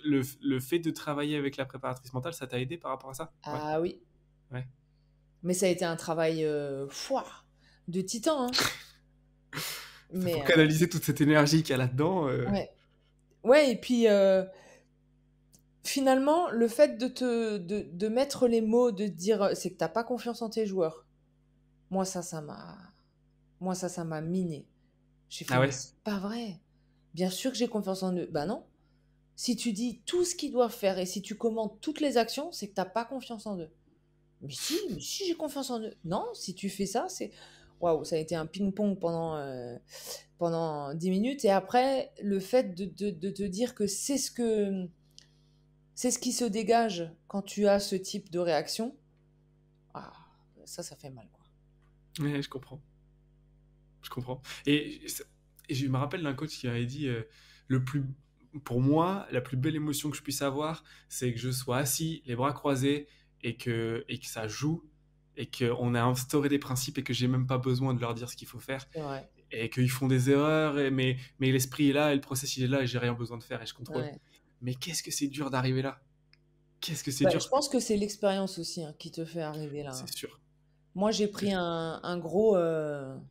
A: le fait de travailler avec la préparatrice mentale, ça t'a aidé par rapport à ça? Ouais.
B: Ah oui,
A: Ouais.
B: mais ça a été un travail, fouah, de titan, hein.
A: Pour
B: Mais
A: canaliser toute cette énergie qu'il y a là-dedans.
B: ouais. Ouais et puis, finalement, le fait de mettre les mots, de dire, c'est que t'as pas confiance en tes joueurs. Moi ça m'a miné. J'ai fait:
A: Ah
B: «Mais
A: ouais?
B: c'est pas vrai. Bien sûr que j'ai confiance en eux». Bah non. Si tu dis tout ce qu'ils doivent faire et si tu commandes toutes les actions, c'est que t'as pas confiance en eux. Mais si, j'ai confiance en eux. Non, si tu fais ça, c'est waouh, ça a été un ping-pong pendant 10 minutes et après le fait de te dire que c'est ce qui se dégage quand tu as ce type de réaction, ah, ça fait mal, quoi.
A: Ouais, je comprends. Je comprends. Et je me rappelle d'un coach qui avait dit le plus, pour moi, la plus belle émotion que je puisse avoir, c'est que je sois assis, les bras croisés, et que ça joue, et qu'on a instauré des principes et que j'ai même pas besoin de leur dire ce qu'il faut faire,
B: C'est vrai.
A: et qu'ils font des erreurs, mais l'esprit est là, et le process il est là, et j'ai rien besoin de faire, et je contrôle.
B: Ouais.
A: Mais qu'est-ce que c'est dur d'arriver là? Qu'est-ce que c'est
B: Bah, je
A: dur?
B: pense que c'est l'expérience aussi, hein, qui te fait arriver là,
A: C'est
B: hein.
A: sûr.
B: Moi, j'ai
A: C'est
B: pris
A: sûr.
B: un gros, un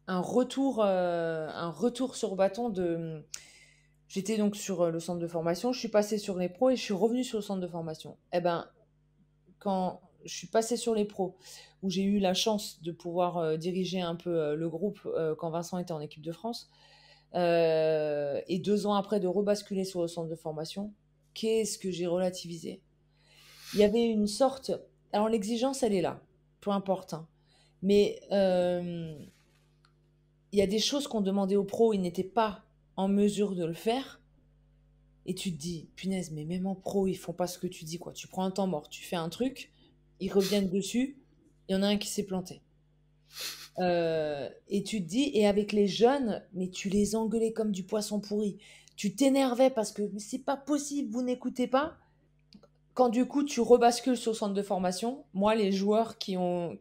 B: un retour sur bâton de j'étais donc sur, le centre de formation, je suis passée sur les pros et je suis revenue sur le centre de formation. Et ben, quand je suis passée sur les pros, où j'ai eu la chance de pouvoir, diriger un peu, le groupe, quand Vincent était en équipe de France, et 2 ans après de rebasculer sur le centre de formation, qu'est-ce que j'ai relativisé. Il y avait une sorte alors l'exigence, elle est là, peu importe, hein, mais il y a des choses qu'on demandait aux pros, ils n'étaient pas en mesure de le faire et tu te dis: «Punaise, mais même en pro, ils font pas ce que tu dis, quoi». Tu prends un temps mort, tu fais un truc, ils reviennent dessus, il y en a un qui s'est planté. Et tu te dis et avec les jeunes, mais tu les engueulais comme du poisson pourri. Tu t'énervais parce que: «Mais c'est pas possible, vous n'écoutez pas». Quand du coup, tu rebascules sur le centre de formation, moi, les joueurs qui m'ont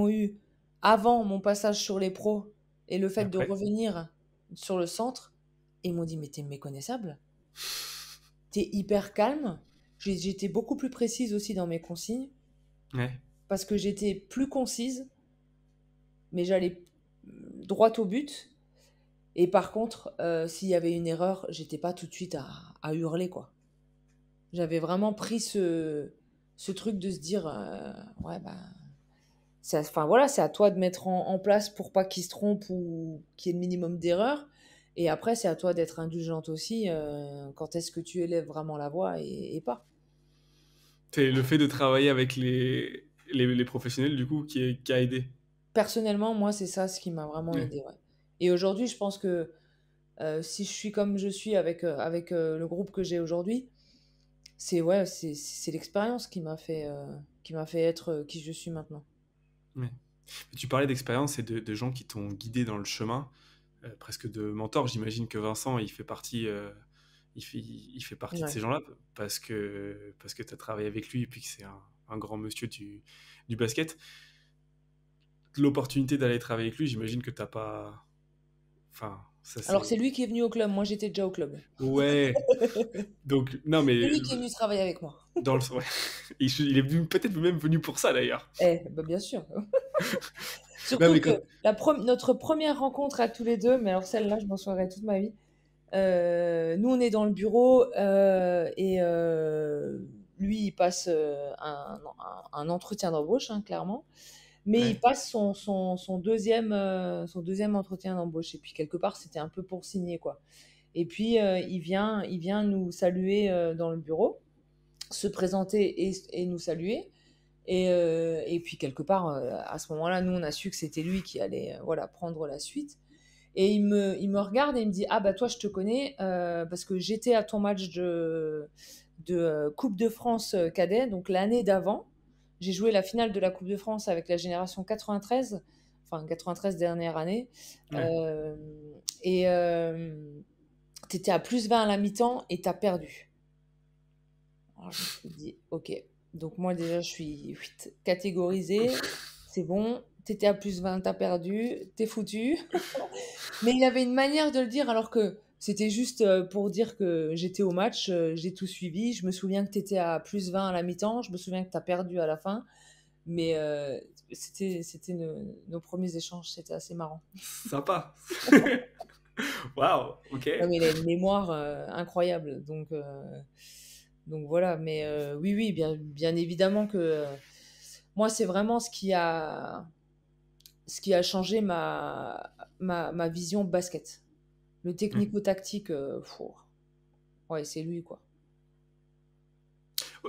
B: eu avant mon passage sur les pros et le
A: Et
B: fait de
A: après?
B: revenir sur le centre, ils m'ont dit: «Mais t'es méconnaissable, t'es hyper calme». J'étais beaucoup plus précise aussi dans mes consignes
A: Ouais.
B: parce que j'étais plus concise, mais j'allais droit au but. Et par contre, s'il y avait une erreur, j'étais pas tout de suite à hurler, quoi. J'avais vraiment pris ce truc de se dire, ouais, bah, enfin voilà, c'est à toi de mettre en place pour pas qu'ils se trompent ou qu'il y ait le minimum d'erreurs. Et après, c'est à toi d'être indulgente aussi, quand est-ce que tu élèves vraiment la voix et pas.
A: C'est le fait de travailler avec les professionnels, du coup, qui a aidé.
B: Personnellement, moi, c'est ça ce qui m'a vraiment
A: Ouais.
B: aidée, ouais. Et aujourd'hui, je pense que si je suis comme je suis avec le groupe que j'ai aujourd'hui, c'est ouais, c'est l'expérience qui m'a fait être qui je suis maintenant.
A: Ouais. Tu parlais d'expérience et de gens qui t'ont guidé dans le chemin, presque de mentors. J'imagine que Vincent, il fait partie, il fait partie de
B: Ouais.
A: ces gens-là parce que tu as travaillé avec lui et puis que c'est un grand monsieur du basket. L'opportunité d'aller travailler avec lui, j'imagine que t'as pas. Enfin, Ça,
B: Alors
A: c'est...
B: c'est lui qui est venu au club, moi j'étais déjà au club.
A: Ouais. Donc, non,
B: C'est
A: mais
B: lui qui est venu travailler avec moi.
A: dans le... Ouais. Il est peut-être même venu pour ça, d'ailleurs.
B: Bah bien sûr.
A: Non,
B: Surtout
A: mais
B: que
A: quand...
B: notre première rencontre à tous les deux, mais alors celle-là, je m'en souviendrai toute ma vie. Nous, on est dans le bureau et lui, il passe un entretien d'embauche, hein, clairement. Mais il
A: Ouais.
B: passe son deuxième entretien d'embauche. Et puis, quelque part, c'était un peu pour signer, quoi. Et puis, il vient nous saluer dans le bureau, se présenter et nous saluer. Et puis, quelque part, à ce moment-là, nous, on a su que c'était lui qui allait voilà, prendre la suite. Et il me regarde et il me dit: Ah, bah, toi, je te connais parce que j'étais à ton match de Coupe de France cadet, donc l'année d'avant. J'ai joué la finale de la Coupe de France avec la génération 93, enfin 93 dernière année.
A: Ouais.
B: Euh, et tu étais à plus 20 à la mi-temps et tu as perdu. Alors, je me suis dit: Ok. Donc, moi, déjà, je suis catégorisée. C'est bon. T'étais à plus 20, t'as perdu, t'es foutu. Mais il avait une manière de le dire alors que c'était juste pour dire que j'étais au match, j'ai tout suivi. Je me souviens que tu étais à plus 20 à la mi-temps, je me souviens que tu as perdu à la fin. Mais c'était nos premiers échanges, c'était assez marrant.
A: Sympa. Waouh, ok.
B: Non, mais il a une mémoire incroyable. Donc voilà, mais oui, oui, bien évidemment que moi, c'est vraiment ce qui a changé ma vision basket. Le
A: Hmm.
B: technico-tactique, ouais, c'est lui, quoi.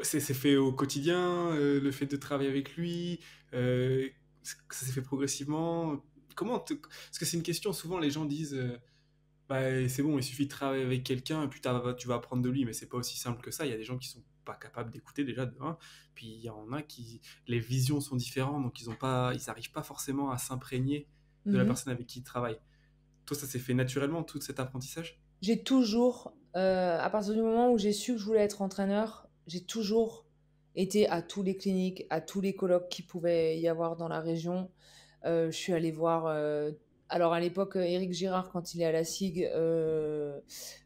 A: C'est fait au quotidien, le fait de travailler avec lui, ça s'est fait progressivement. Parce que c'est une question, souvent les gens disent, bah, c'est bon, il suffit de travailler avec quelqu'un et puis tu vas apprendre de lui, mais c'est pas aussi simple que ça. Il y a des gens qui sont pas capables d'écouter déjà de un, puis il y en a qui, les visions sont différentes, donc ils arrivent pas forcément à s'imprégner de la
B: Mhm.
A: personne avec qui ils travaillent. Toi, ça s'est fait naturellement, tout cet apprentissage?
B: J'ai toujours, à partir du moment où j'ai su que je voulais être entraîneur, j'ai toujours été à tous les cliniques, à tous les colloques qu'il pouvait y avoir dans la région. Je suis allée voir, alors à l'époque, Éric Girard, quand il est à la SIG,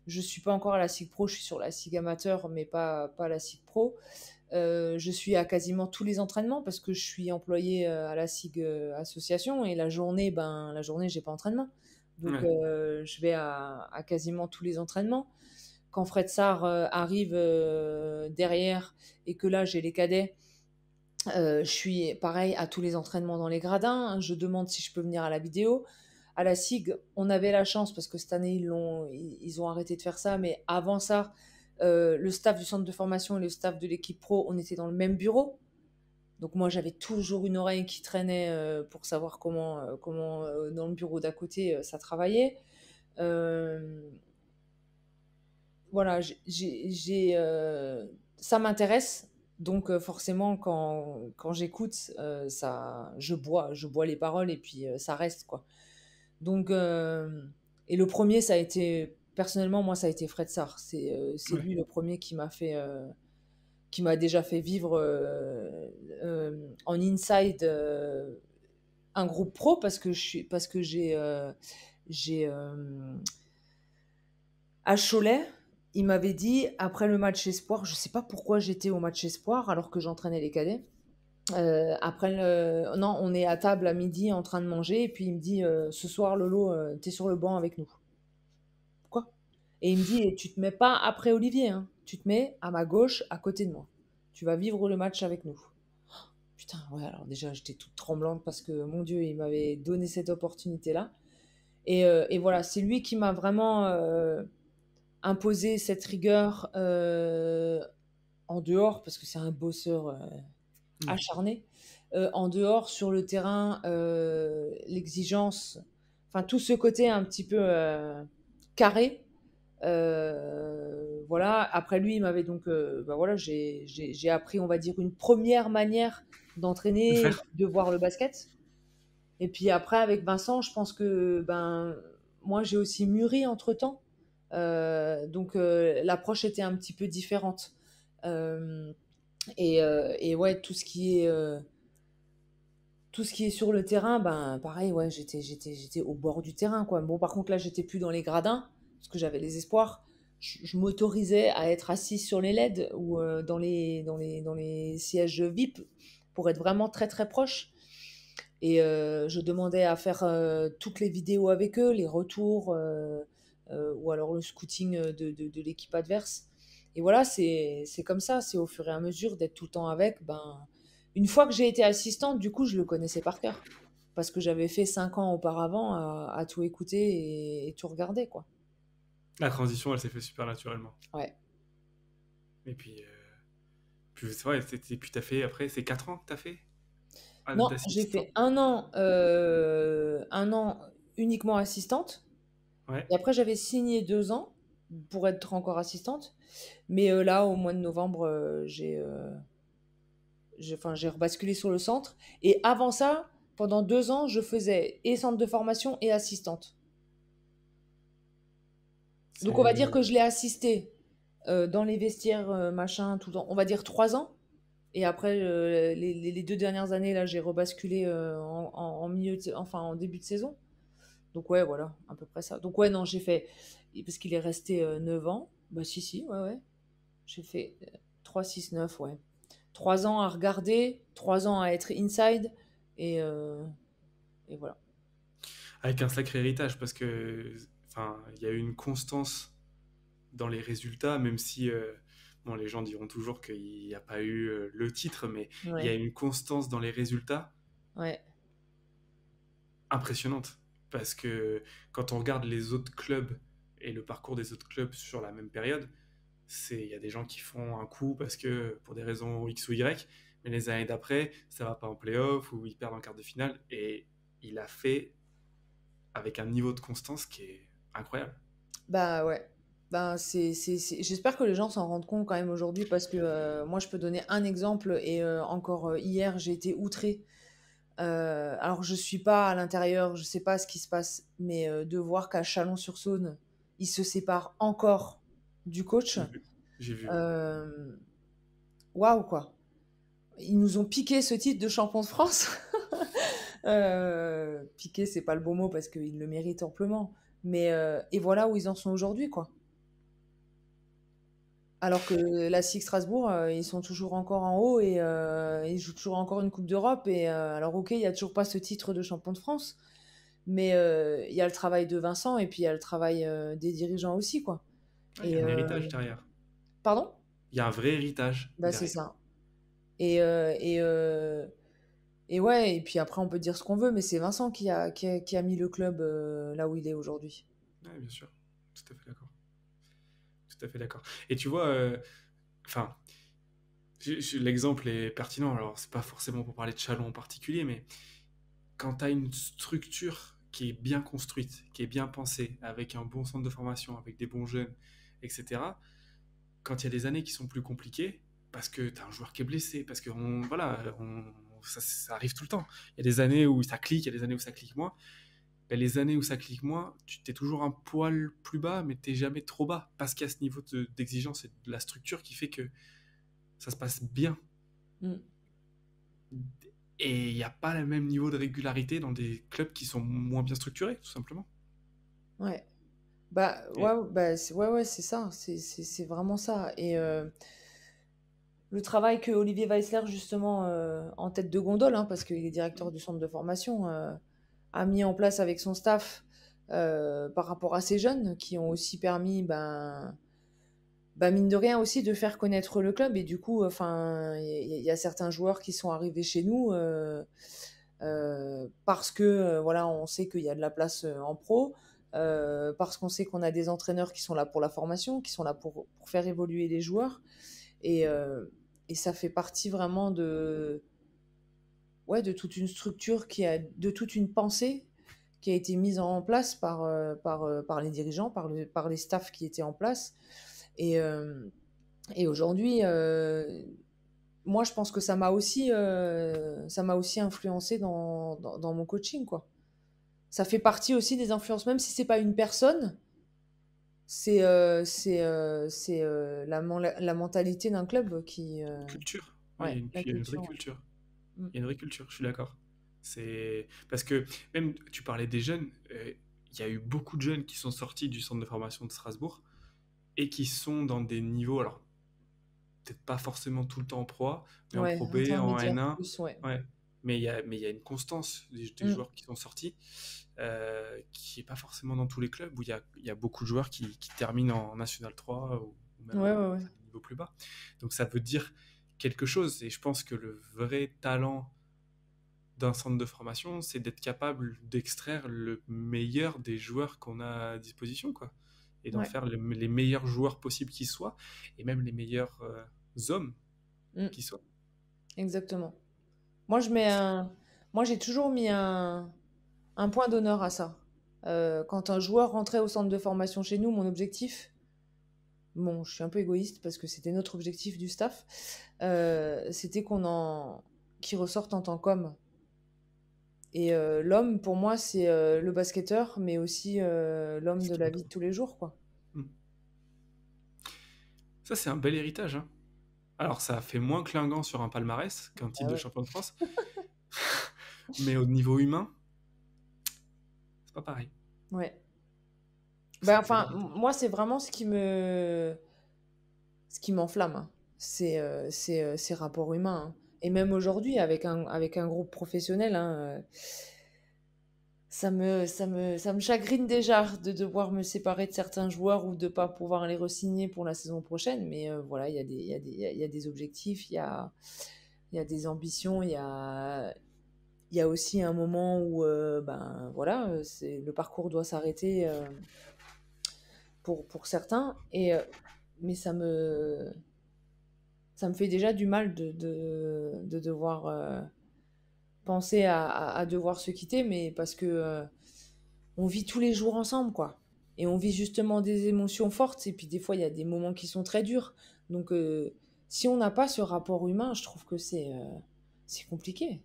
B: je suis pas encore à la SIG Pro, je suis sur la SIG amateur, mais pas la SIG Pro. Je suis à quasiment tous les entraînements parce que je suis employée à la SIG association et la journée, j'ai pas entraînement. Donc,
A: Ouais.
B: je vais à quasiment tous les entraînements. Quand Fred Sarr arrive derrière et que là, j'ai les cadets, je suis pareil à tous les entraînements dans les gradins. Je demande si je peux venir à la vidéo. À la SIG, on avait la chance parce que cette année, ils ont arrêté de faire ça. Mais avant ça, le staff du centre de formation et le staff de l'équipe pro, on était dans le même bureau. Donc moi, j'avais toujours une oreille qui traînait pour savoir comment dans le bureau d'à côté, ça travaillait. Euh, voilà, ça m'intéresse. Donc forcément, quand j'écoute, je bois les paroles et puis ça reste, quoi. Donc, et le premier, ça a été, personnellement, moi, ça a été Fred Sarr. C'est
A: Ouais.
B: lui le premier qui m'a déjà fait vivre en inside un groupe pro parce que j'ai à Cholet, il m'avait dit après le match espoir, je sais pas pourquoi j'étais au match espoir alors que j'entraînais les cadets. Non, on est à table à midi en train de manger et puis il me dit ce soir Lolo, t'es sur le banc avec nous. Pourquoi? Et il me dit tu te mets pas après Olivier, hein. Tu te mets à ma gauche à côté de moi. Tu vas vivre le match avec nous. Putain, ouais, alors déjà j'étais toute tremblante parce que mon Dieu, il m'avait donné cette opportunité-là. Et voilà, c'est lui qui m'a vraiment imposé cette rigueur en dehors, parce que c'est un bosseur
A: Ouais.
B: acharné, en dehors, sur le terrain, l'exigence, enfin tout ce côté un petit peu carré. Voilà. Après lui, il m'avait donc, bah voilà, j'ai appris, on va dire, une première manière
A: De
B: d'entraîner,
A: faire?
B: de voir le basket. Et puis après, avec Vincent, je pense que ben moi j'ai aussi mûri entre temps. Donc l'approche était un petit peu différente. Et ouais, tout ce qui est tout ce qui est sur le terrain, ben pareil, ouais, j'étais au bord du terrain, quoi. Bon, par contre, là, j'étais plus dans les gradins, parce que j'avais les espoirs. Je m'autorisais à être assise sur les LED ou dans les sièges VIP pour être vraiment très très proche. Et je demandais à faire toutes les vidéos avec eux, les retours, ou alors le scouting de l'équipe adverse. Et voilà, c'est comme ça, c'est au fur et à mesure d'être tout le temps avec. Ben, une fois que j'ai été assistante, du coup, je le connaissais par cœur. Parce que j'avais fait 5 ans auparavant à tout écouter et tout regarder, quoi.
A: La transition, elle s'est fait super naturellement.
B: Ouais.
A: Et puis c'est vrai, puis t'as fait, après, c'est 4 ans que t'as fait
B: Non, j'ai
A: d'assistant?
B: fait un an uniquement assistante.
A: Ouais.
B: Et après, j'avais signé 2 ans pour être encore assistante. Mais là, au mois de novembre, enfin, j'ai rebasculé sur le centre. Et avant ça, pendant 2 ans, je faisais et centre de formation et assistante. Donc, on va dire
A: C'est...
B: que je l'ai assisté dans les vestiaires, machin, tout le temps. On va dire 3 ans. Et après, les 2 dernières années, là, j'ai rebasculé en milieu enfin, en début de saison. Donc, ouais, voilà, à peu près ça. Donc, ouais, non, j'ai fait. Parce qu'il est resté 9 ans. Bah, si, si, ouais, ouais. J'ai fait 3, 6, 9, ouais. 3 ans à regarder, 3 ans à être inside, et, euh, et voilà.
A: Avec un sacré héritage, parce que, enfin, il y a eu une constance dans les résultats, même si, bon, les gens diront toujours qu'il n'y a pas eu le titre, mais il y a
B: Ouais,
A: une constance dans les résultats
B: ouais,
A: impressionnante. Parce que quand on regarde les autres clubs et le parcours des autres clubs sur la même période, il y a des gens qui font un coup parce que pour des raisons X ou Y, mais les années d'après, ça va pas en playoff ou ils perdent en quart de finale. Et il a fait avec un niveau de constance qui est incroyable.
B: bah ouais. Bah, j'espère que les gens s'en rendent compte quand même aujourd'hui parce que moi je peux donner un exemple et encore hier j'ai été outrée. Alors je suis pas à l'intérieur, je sais pas ce qui se passe, mais de voir qu'à Chalon-sur-Saône, ils se séparent encore du coach,
A: J'ai vu. J'ai vu, ouais.
B: euh, waouh quoi. Ils nous ont piqué ce titre de champion de France. Piqué, c'est pas le bon mot parce qu'ils le méritent amplement. Mais et voilà où ils en sont aujourd'hui, quoi. Alors que la SIG Strasbourg, ils sont toujours encore en haut et ils jouent toujours encore une Coupe d'Europe. Et alors, ok, il n'y a toujours pas ce titre de champion de France, mais il y a le travail de Vincent et puis il y a le travail des dirigeants aussi, quoi.
A: Ouais, il y a
B: Et
A: un héritage derrière.
B: pardon?
A: Il y a un vrai héritage
B: Bah, c'est
A: derrière.
B: ça. Et, euh, et, euh, et ouais, et puis après, on peut dire ce qu'on veut, mais c'est Vincent qui a mis le club là où il est aujourd'hui.
A: Ouais, bien sûr. Tout à fait d'accord. Tout à fait d'accord. Et tu vois, enfin, l'exemple est pertinent. Alors, c'est pas forcément pour parler de Chalon en particulier, mais quand tu as une structure qui est bien construite, qui est bien pensée, avec un bon centre de formation, avec des bons jeunes, etc., quand il y a des années qui sont plus compliquées, parce que tu as un joueur qui est blessé, parce que voilà, ça arrive tout le temps. Il y a des années où ça clique, il y a des années où ça clique moins. Ben, les années où ça clique moins, tu t'es toujours un poil plus bas, mais t'es jamais trop bas, parce qu'il y a ce niveau d'exigence et de la structure qui fait que ça se passe bien.
B: Mm.
A: Et il n'y a pas le même niveau de régularité dans des clubs qui sont moins bien structurés, tout simplement.
B: Ouais. Bah, ouais,
A: Et
B: bah, ouais, ouais, c'est ça, c'est vraiment ça. Et le travail que Olivier Weissler, justement, en tête de gondole, hein, parce qu'il est directeur du centre de formation, a mis en place avec son staff par rapport à ces jeunes qui ont aussi permis, ben, mine de rien aussi, de faire connaître le club. Et du coup, enfin, il y a certains joueurs qui sont arrivés chez nous parce que, voilà, on sait qu'il y a de la place en pro. Parce qu'on sait qu'on a des entraîneurs qui sont là pour la formation, qui sont là pour faire évoluer les joueurs. Et, euh, et ça fait partie vraiment ouais, de toute une structure, de toute une pensée qui a été mise en place par les dirigeants, par les staffs qui étaient en place. Et, euh, et aujourd'hui, moi, je pense que ça m'a aussi influencé dans mon coaching, quoi. Ça fait partie aussi des influences, même si c'est pas une personne, c'est la mentalité d'un club qui,
A: culture, ouais,
B: ouais, la
A: il y a une vraie
B: culture, ouais.
A: culture.
B: Mm.
A: Il y a une vraie culture, je suis d'accord. C'est parce que même tu parlais des jeunes, il y a eu beaucoup de jeunes qui sont sortis du centre de formation de Strasbourg et qui sont dans des niveaux, alors peut-être pas forcément tout le temps en Pro A, mais en
B: Ouais,
A: Pro B, en
B: intermédiaire
A: N1,
B: plus, ouais.
A: ouais. Mais il y a une constance des
B: Mmh.
A: joueurs qui sont sortis, qui est pas forcément dans tous les clubs où il y a beaucoup de joueurs qui terminent en National 3 ou même
B: Ouais, ouais, ouais.
A: à des niveaux plus bas. Donc ça veut dire quelque chose. Et je pense que le vrai talent d'un centre de formation, c'est d'être capable d'extraire le meilleur des joueurs qu'on a à disposition, quoi. Et d'en
B: Ouais.
A: faire les meilleurs joueurs possibles qui soient, et même les meilleurs hommes
B: Mmh.
A: qui soient.
B: Exactement. Moi, je mets un moi, j'ai toujours mis un point d'honneur à ça. Quand un joueur rentrait au centre de formation chez nous, mon objectif, bon, je suis un peu égoïste parce que c'était notre objectif du staff, c'était qu'il ressorte en tant qu'homme. Et l'homme, pour moi, c'est le basketteur, mais aussi l'homme
A: Ce
B: de
A: qui
B: la vie de
A: m'entoure.
B: tous les jours, quoi.
A: Hmm. Ça, c'est un bel héritage, hein. Alors, ça fait moins clinquant sur un palmarès qu'un
B: Ah
A: titre de
B: ouais.
A: champion de France, mais au niveau humain, c'est pas pareil.
B: Ouais.
A: C'est
B: Ben,
A: un bel
B: enfin,
A: héritage.
B: moi, c'est vraiment ce qui m'enflamme, hein. C'est ces rapports humains, hein. Et même aujourd'hui, avec un groupe professionnel, hein, ça me chagrine déjà de devoir me séparer de certains joueurs ou de pas pouvoir les re-signer pour la saison prochaine. Mais voilà, il y a des objectifs, il y a des ambitions, il y a aussi un moment où ben, voilà, le parcours doit s'arrêter pour certains. Mais ça me fait déjà du mal de devoir penser à devoir se quitter, mais parce que on vit tous les jours ensemble, quoi. Et on vit justement des émotions fortes, et puis des fois, il y a des moments qui sont très durs. Donc, si on n'a pas ce rapport humain, je trouve que c'est compliqué.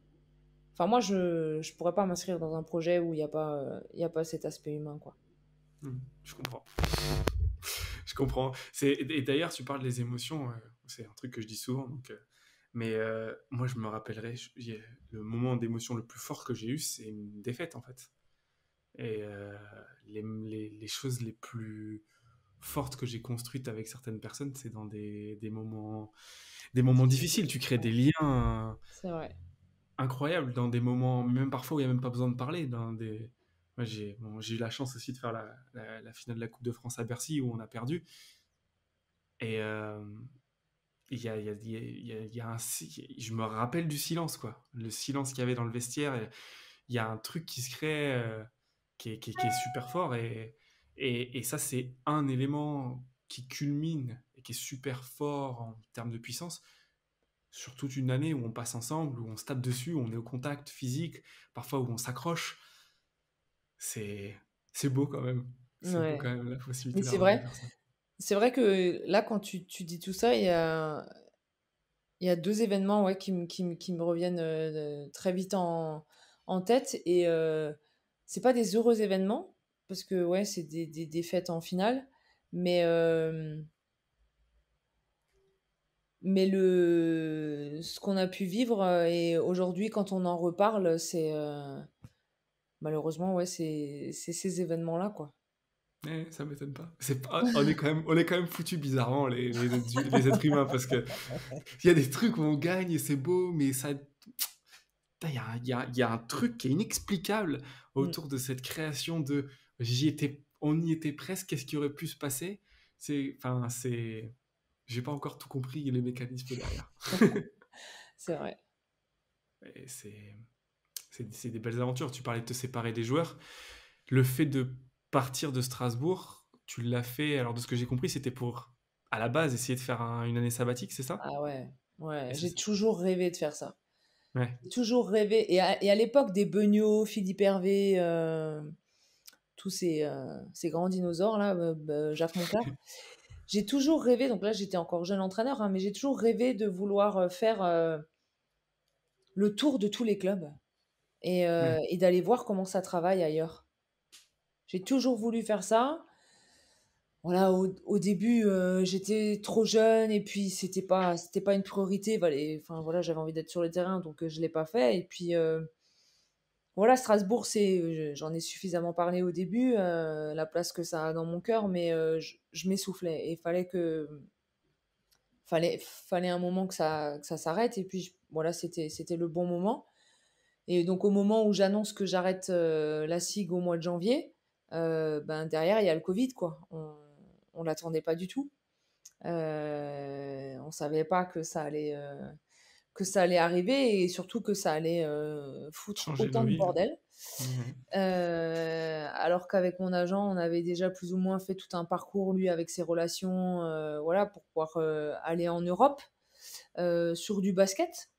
B: Enfin, moi, je pourrais pas m'inscrire dans un projet où il y a pas cet aspect humain, quoi.
A: Je comprends. Je comprends. Et d'ailleurs, tu parles des émotions, c'est un truc que je dis souvent. Mais moi, je me rappellerai, le moment d'émotion le plus fort que j'ai eu, c'est une défaite, en fait. Et les choses les plus fortes que j'ai construites avec certaines personnes, c'est dans des moments difficiles. Tu crées des liens
B: C'est vrai.
A: incroyables dans des moments, même parfois où il n'y a même pas besoin de parler. Moi, j'ai eu la chance aussi de faire la finale de la Coupe de France à Bercy où on a perdu. Et il y a, il y a- il y a- il y a je me rappelle du silence, quoi. Le silence qu'il y avait dans le vestiaire. Et il y a un truc qui se crée qui est super fort. Et ça, c'est un élément qui culmine et qui est super fort en termes de puissance sur toute une année où on passe ensemble, où on se tape dessus, où on est au contact physique, parfois où on s'accroche. C'est, c'est beau quand même. C'est beau
B: Ouais.
A: quand même la
B: Mais
A: possibilité d'avoir de faire ça.
B: c'est vrai que là, quand tu dis tout ça, il y a deux événements, ouais, qui me reviennent très vite en tête. Et c'est pas des heureux événements, parce que ouais, c'est des défaites en finale. Mais, ce qu'on a pu vivre, et aujourd'hui, quand on en reparle, malheureusement, ouais, c'est ces événements-là, quoi.
A: Ça m'étonne pas. On est quand même foutus bizarrement, les êtres humains, parce que il y a des trucs où on gagne et c'est beau, mais ça. Putain, il y a un truc qui est inexplicable
B: Mm.
A: autour de cette création de on y était presque, qu'est-ce qui aurait pu se passer? Enfin, j'ai pas encore tout compris les mécanismes derrière.
B: C'est vrai.
A: Et c'est des belles aventures. Tu parlais de te séparer des joueurs. Le fait de partir de Strasbourg, tu l'as fait, alors de ce que j'ai compris, c'était pour, à la base, essayer de faire une année sabbatique, c'est ça?
B: Ah ouais,
A: Et
B: ouais,
A: ça,
B: j'ai toujours rêvé de faire ça.
A: ouais.
B: J'ai toujours rêvé. Et à l'époque des Beugnot, Philippe Hervé, tous ces grands dinosaures là, Jacques Monclar. J'ai toujours rêvé, donc là j'étais encore jeune entraîneur, hein, mais j'ai toujours rêvé de vouloir faire le tour de tous les clubs
A: Ouais.
B: et d'aller voir comment ça travaille ailleurs. J'ai toujours voulu faire ça. Voilà, au début, j'étais trop jeune et puis c'était pas une priorité. Enfin voilà, j'avais envie d'être sur le terrain, donc je l'ai pas fait. Et puis Voilà, Strasbourg, j'en ai suffisamment parlé au début, la place que ça a dans mon cœur, mais je m'essoufflais et fallait un moment que ça s'arrête et puis voilà, c'était le bon moment. Et donc au moment où j'annonce que j'arrête la SIG au mois de janvier, ben derrière il y a le Covid quoi. On l'attendait pas du tout. On savait pas que ça allait arriver et surtout que ça allait foutre
A: Changer
B: autant
A: nos
B: de
A: vies.
B: bordel.
A: Ouais.
B: Alors qu'avec mon agent, on avait déjà plus ou moins fait tout un parcours, lui, avec ses relations, voilà, pour pouvoir aller en Europe sur du basket.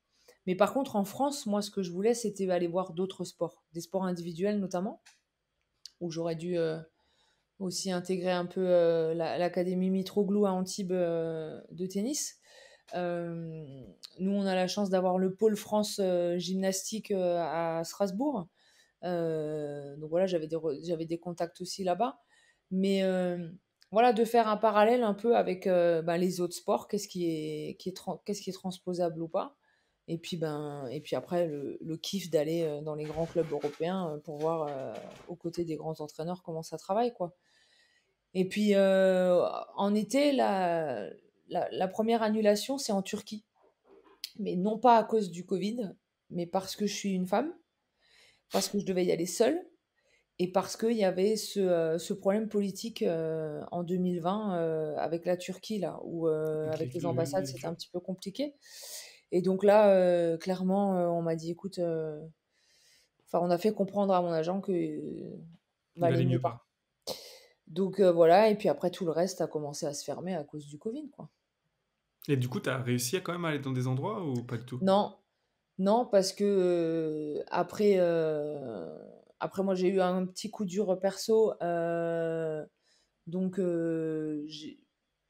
B: Mais par contre, en France, moi, ce que je voulais, c'était aller voir d'autres sports, des sports individuels notamment, où j'aurais dû aussi intégrer un peu l'académie Mitroglou à Antibes de tennis. Nous, on a la chance d'avoir le pôle France gymnastique à Strasbourg. Donc voilà, j'avais des contacts aussi là-bas. Mais voilà, de faire un parallèle un peu avec ben, les autres sports, qu'est-ce qui est transposable ou pas. Et puis après, le kiff d'aller dans les grands clubs européens pour voir aux côtés des grands entraîneurs comment ça travaille, quoi. Et puis en été, la première annulation, c'est en Turquie. Mais non pas à cause du Covid, mais parce que je suis une femme, parce que je devais y aller seule et parce qu'il y avait ce problème politique en 2020 avec la Turquie, là, où
A: Ok,
B: avec les ambassades, c'était un
A: dur.
B: petit peu compliqué. Et donc là, clairement, on m'a dit, écoute, enfin, on a fait comprendre à mon agent que valait
A: D'aller
B: mieux
A: mieux
B: pas.
A: pas.
B: Donc voilà, et puis après, tout le reste a commencé à se fermer à cause du Covid, quoi.
A: Et du coup, t'as réussi à quand même aller dans des endroits ou pas du tout?
B: Non, non, parce que après moi, j'ai eu un petit coup dur perso, donc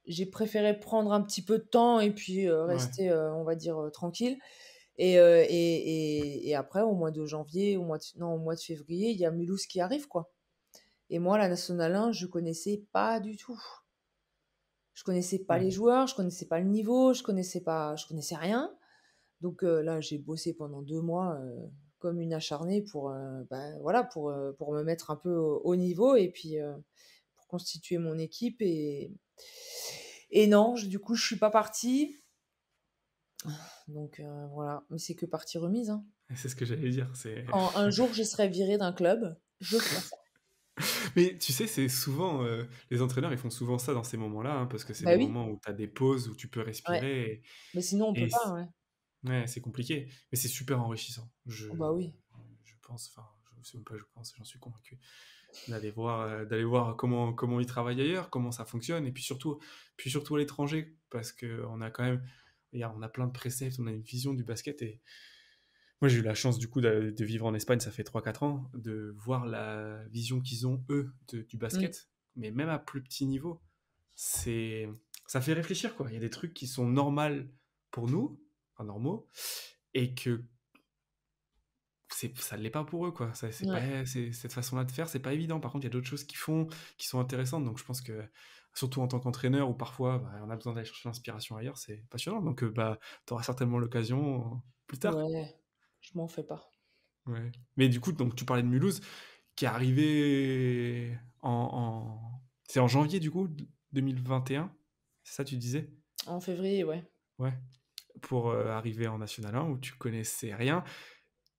B: j'ai préféré prendre un petit peu de temps et puis
A: Ouais.
B: rester, on va dire, tranquille. Et après, au mois de janvier, non, au mois de février, il y a Mulhouse qui arrive, quoi. Et moi, la Nationale 1, je connaissais pas du tout. Je connaissais pas
A: Ouais.
B: les joueurs, je connaissais pas le niveau, je connaissais rien. Donc là, j'ai bossé pendant 2 mois comme une acharnée pour, bah, voilà, pour me mettre un peu au niveau et puis pour constituer mon équipe. Et non, du coup, je suis pas partie. Donc voilà, mais c'est que partie remise, hein.
A: Et c'est ce que j'allais dire. C'est.
B: Quand un jour je serai virée d'un club, je ferai ça.
A: Mais tu sais, c'est souvent les entraîneurs, ils font souvent ça dans ces moments-là, hein, parce que c'est
B: Bah
A: des
B: oui,
A: moments où tu as des pauses, où tu peux
B: ouais.
A: respirer.
B: Mais sinon, on peut
A: Et,
B: pas, ouais.
A: ouais, c'est compliqué, mais c'est super enrichissant.
B: Oh, bah oui.
A: Je pense, enfin, je sais même pas, je pense, j'en suis convaincu. D'aller voir comment ils travaillent ailleurs, comment ça fonctionne, et puis surtout à l'étranger, parce que on a quand même, regarde, on a plein de préceptes, on a une vision du basket, et moi j'ai eu la chance du coup de vivre en Espagne, ça fait 3 4 ans, de voir la vision qu'ils ont eux du
B: Mm.
A: basket, mais même à plus petit niveau, c'est, ça fait réfléchir quoi. Il y a des trucs qui sont normaux pour nous, enfin normaux, et que ça ne l'est pas pour eux quoi. C'est
B: Ouais.
A: pas, cette façon-là de faire, c'est pas évident. Par contre, il y a d'autres choses qu'ils font qui sont intéressantes. Donc je pense que surtout en tant qu'entraîneur où parfois bah, on a besoin d'aller chercher l'inspiration ailleurs, c'est passionnant. Donc bah, tu auras certainement l'occasion plus tard.
B: Ouais, je m'en fais pas.
A: Ouais. Mais du coup, donc tu parlais de Mulhouse qui est arrivé c'est en janvier du coup 2021. C'est ça tu disais?
B: En février, ouais.
A: Ouais. Pour arriver en National 1 où tu connaissais rien.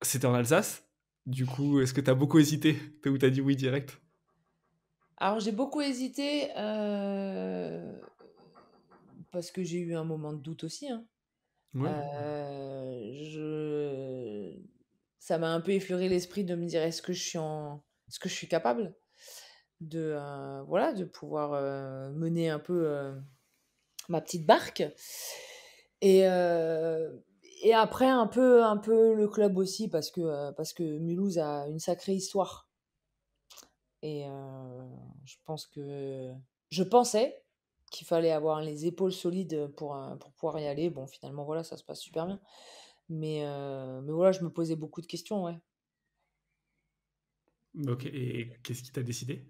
A: C'était en Alsace. Du coup, est-ce que tu as beaucoup hésité ou tu as dit oui direct?
B: Alors j'ai beaucoup hésité parce que j'ai eu un moment de doute aussi, hein.
A: Ouais,
B: Je Ça m'a un peu effleuré l'esprit de me dire: est-ce que je suis capable de, voilà, de pouvoir, mener un peu, ma petite barque?» Et après un peu le club aussi parce que Mulhouse a une sacrée histoire et je pense que je pensais qu'il fallait avoir les épaules solides pour pouvoir y aller. Bon, finalement, voilà, ça se passe super bien. Mais voilà, je me posais beaucoup de questions, ouais.
A: ok. Et qu'est-ce qui t'a décidé?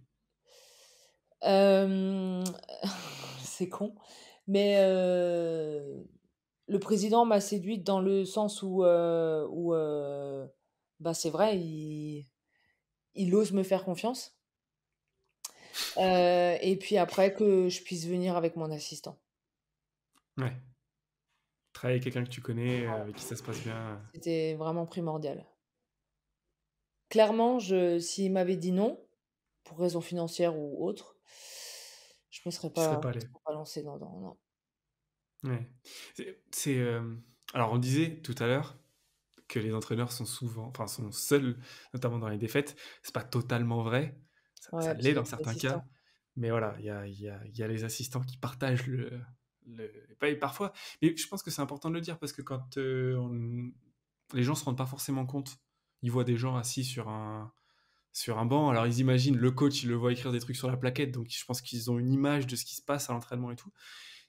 B: Hem, c'est con, mais le président m'a séduite dans le sens où, bah, c'est vrai, il ose me faire confiance, et puis après que je puisse venir avec mon assistant.
A: Ouais. Travailler avec quelqu'un que tu connais, avec qui ça se passe bien.
B: C'était vraiment primordial. Clairement, s'il m'avait dit non, pour raisons financières ou autres,
A: Tu serais
B: je
A: pas
B: me
A: allé.
B: serais pas lancée dans non.
A: Ouais. Alors on disait tout à l'heure que les entraîneurs sont souvent enfin sont seuls, notamment dans les défaites. C'est pas totalement vrai. Ça
B: Ouais, parce
A: l'est
B: qu'il y a
A: dans
B: des
A: certains cas,
B: assistants.
A: mais voilà, il y a les assistants qui partagent le pas et parfois mais je pense que c'est important de le dire parce que quand, on les gens se rendent pas forcément compte. Ils voient des gens assis sur un banc, alors ils imaginent le coach, ils le voient écrire des trucs sur la plaquette, donc je pense qu'ils ont une image de ce qui se passe à l'entraînement et tout.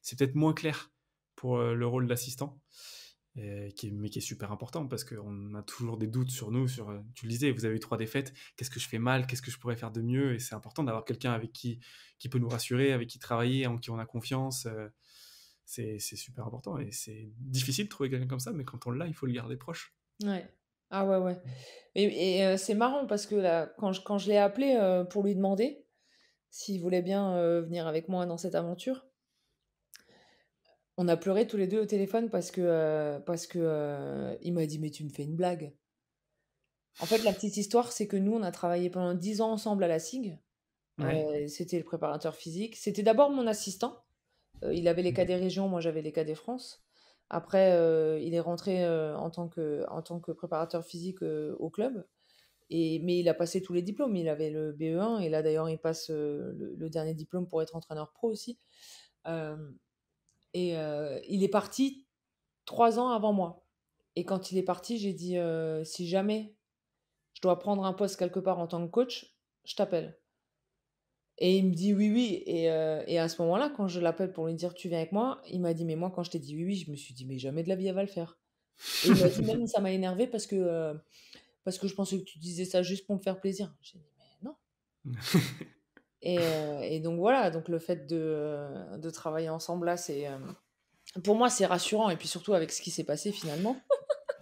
A: C'est peut-être moins clair pour le rôle d'assistant, mais qui est super important parce qu'on a toujours des doutes sur nous. Tu le disais, vous avez eu 3 défaites. Qu'est-ce que je fais mal? Qu'est-ce que je pourrais faire de mieux? Et c'est important d'avoir quelqu'un avec qui peut nous rassurer, avec qui travailler, en qui on a confiance. C'est super important et c'est difficile de trouver quelqu'un comme ça, mais quand on l'a, il faut le garder proche.
B: Ouais. Ah ouais, ouais. C'est marrant parce que là, quand je l'ai appelé, pour lui demander s'il voulait bien, venir avec moi dans cette aventure, on a pleuré tous les 2 au téléphone parce que, il m'a dit: «Mais tu me fais une blague?» En fait, la petite histoire, c'est que nous, on a travaillé pendant 10 ans ensemble à la SIG.
A: Ouais.
B: C'était le préparateur physique. C'était d'abord mon assistant. Il avait les
A: Ok.
B: cadets région, moi j'avais les cadets France. Après, il est rentré, en tant que préparateur physique, au club. Mais il a passé tous les diplômes. Il avait le BE1 et là d'ailleurs il passe, le dernier diplôme pour être entraîneur pro aussi. Hem Il est parti 3 ans avant moi et quand il est parti, j'ai dit: «Si jamais je dois prendre un poste quelque part en tant que coach, je t'appelle». Et il me dit: «Oui, oui» et à ce moment-là, quand je l'appelle pour lui dire: «Tu viens avec moi», il m'a dit: «Mais moi quand je t'ai dit: "Oui, oui", je me suis dit: "Mais jamais de la vie elle va le faire"». Et il m'a dit même: «Ça m'a énervé parce que je pensais que tu disais ça juste pour me faire plaisir». J'ai dit: «Mais non». Et donc voilà, donc le fait de travailler ensemble là, pour moi, c'est rassurant et puis surtout avec ce qui s'est passé finalement.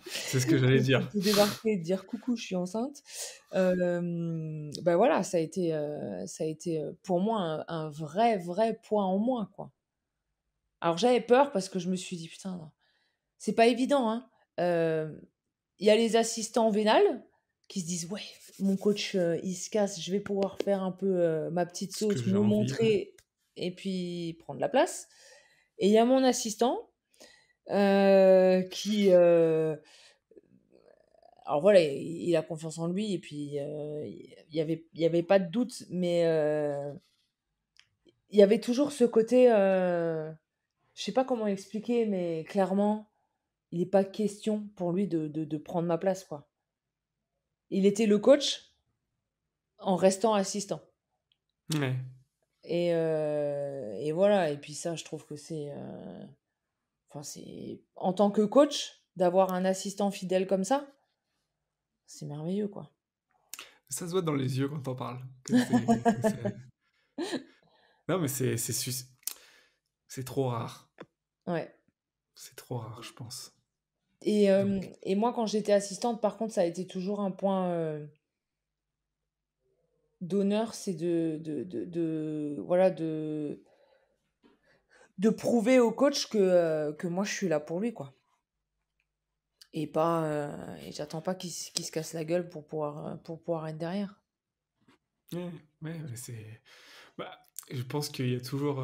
A: C'est ce que j'allais dire.
B: De débarquer et de dire: «Coucou, je suis enceinte». Bah, voilà, ça a été, pour moi un vrai, vrai point en moins, quoi. Alors j'avais peur parce que je me suis dit: «Putain, c'est pas évident, hein». Hem, il y a les assistants vénales qui se disent: «Ouais, mon coach, il se casse, je vais pouvoir faire un peu, ma petite
A: Ce que
B: sauce,
A: j'ai
B: me
A: envie, ouais.
B: montrer et puis prendre la place». Et il y a mon assistant, qui, alors voilà, il a confiance en lui et puis, il y avait pas de doute, mais, il y avait toujours ce côté, je sais pas comment expliquer, mais clairement, il est pas question pour lui de prendre ma place, quoi. Il était le coach en restant assistant
A: Ouais.
B: et voilà et puis ça, je trouve que enfin, c'est en tant que coach, d'avoir un assistant fidèle comme ça, c'est merveilleux, quoi.
A: Ça se voit dans les yeux quand on parle que c'est non, mais c'est trop rare.
B: Ouais.
A: C'est trop rare, je pense.
B: Et
A: Donc
B: et moi, quand j'étais assistante, par contre, ça a été toujours un point, d'honneur, c'est voilà, de prouver au coach que moi, je suis là pour lui, quoi. Et j'attends pas qu'il se casse la gueule pour pouvoir être derrière.
A: ouais, ouais, mais bah, je pense qu'il y a toujours,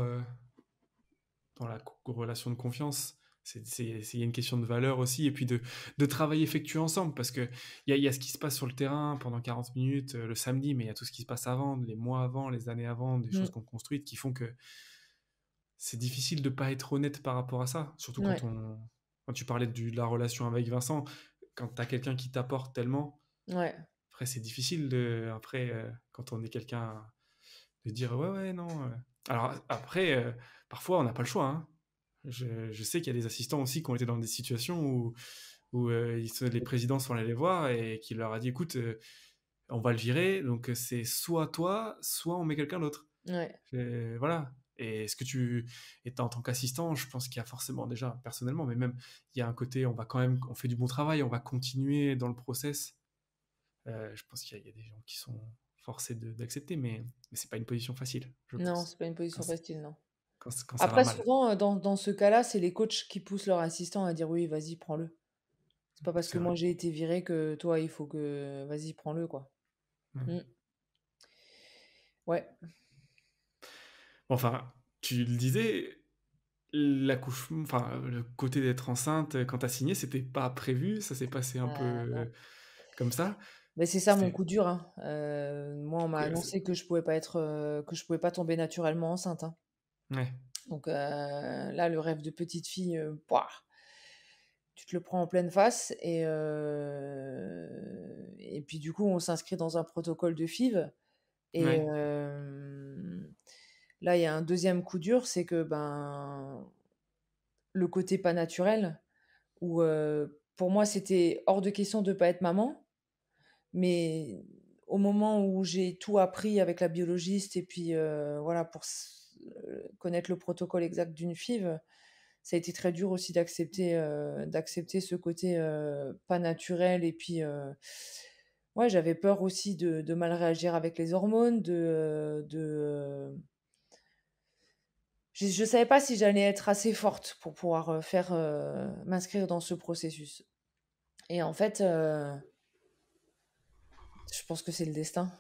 A: dans la relation de confiance, il y a une question de valeur aussi, et puis de travail effectué ensemble, parce que il y a ce qui se passe sur le terrain pendant 40 minutes le samedi, mais il y a tout ce qui se passe avant, les mois avant, les années avant, des choses
B: Mmh.
A: qu'on construit qui font que c'est difficile de pas être honnête par rapport à ça. Surtout
B: Ouais,
A: quand tu parlais de la relation avec Vincent, quand tu as quelqu'un qui t'apporte tellement,
B: ouais,
A: après c'est difficile après, quand on est quelqu'un, de dire ouais, ouais, non. Alors après, parfois on n'a pas le choix, hein. Je sais qu'il y a des assistants aussi qui ont été dans des situations où les présidents sont allés les voir et qui leur a dit écoute, on va le virer, donc c'est soit toi, soit on met quelqu'un d'autre.
B: ouais,
A: Voilà. Et ce que tu en tant qu'assistant, je pense qu'il y a forcément déjà personnellement, mais même il y a un côté, on fait du bon travail, on va continuer dans le process. Je pense qu'il y a des gens qui sont forcés d'accepter, mais c'est pas une position facile, je
B: Non,
A: pense,
B: c'est pas une
A: quand
B: position
A: c
B: facile, non.
A: quand ça va
B: Après
A: mal.
B: souvent, dans ce cas-là, c'est les coachs qui poussent leur assistant à dire: «Oui, vas-y, prends-le». C'est pas parce que
A: C'est
B: moi
A: vrai.
B: j'ai été viré que toi, il faut que vas-y, prends-le, quoi.
A: Mmh.
B: Mmh. Ouais.
A: Enfin, tu le disais, l'accouchement enfin, le côté d'être enceinte, quand tu as signé, c'était pas prévu, ça s'est passé un peu,
B: Non.
A: comme ça?
B: Mais c'est ça mon
A: C'était
B: coup dur, hein. Moi, on m'a
A: c'est
B: annoncé que je pouvais pas tomber naturellement enceinte, hein.
A: ouais,
B: Donc là, le rêve de petite fille, pouah, tu te le prends en pleine face et puis du coup, on s'inscrit dans un protocole de FIV et
A: ouais,
B: là, il y a un deuxième coup dur, c'est que, ben, le côté pas naturel où, pour moi, c'était hors de question de pas être maman. Mais au moment où j'ai tout appris avec la biologiste et puis, voilà, pour connaître le protocole exact d'une FIV, ça a été très dur aussi d'accepter ce côté, pas naturel et puis, ouais, j'avais peur aussi de mal réagir avec les hormones, je savais pas si j'allais être assez forte pour pouvoir, m'inscrire dans ce processus et en fait, je pense que c'est le destin,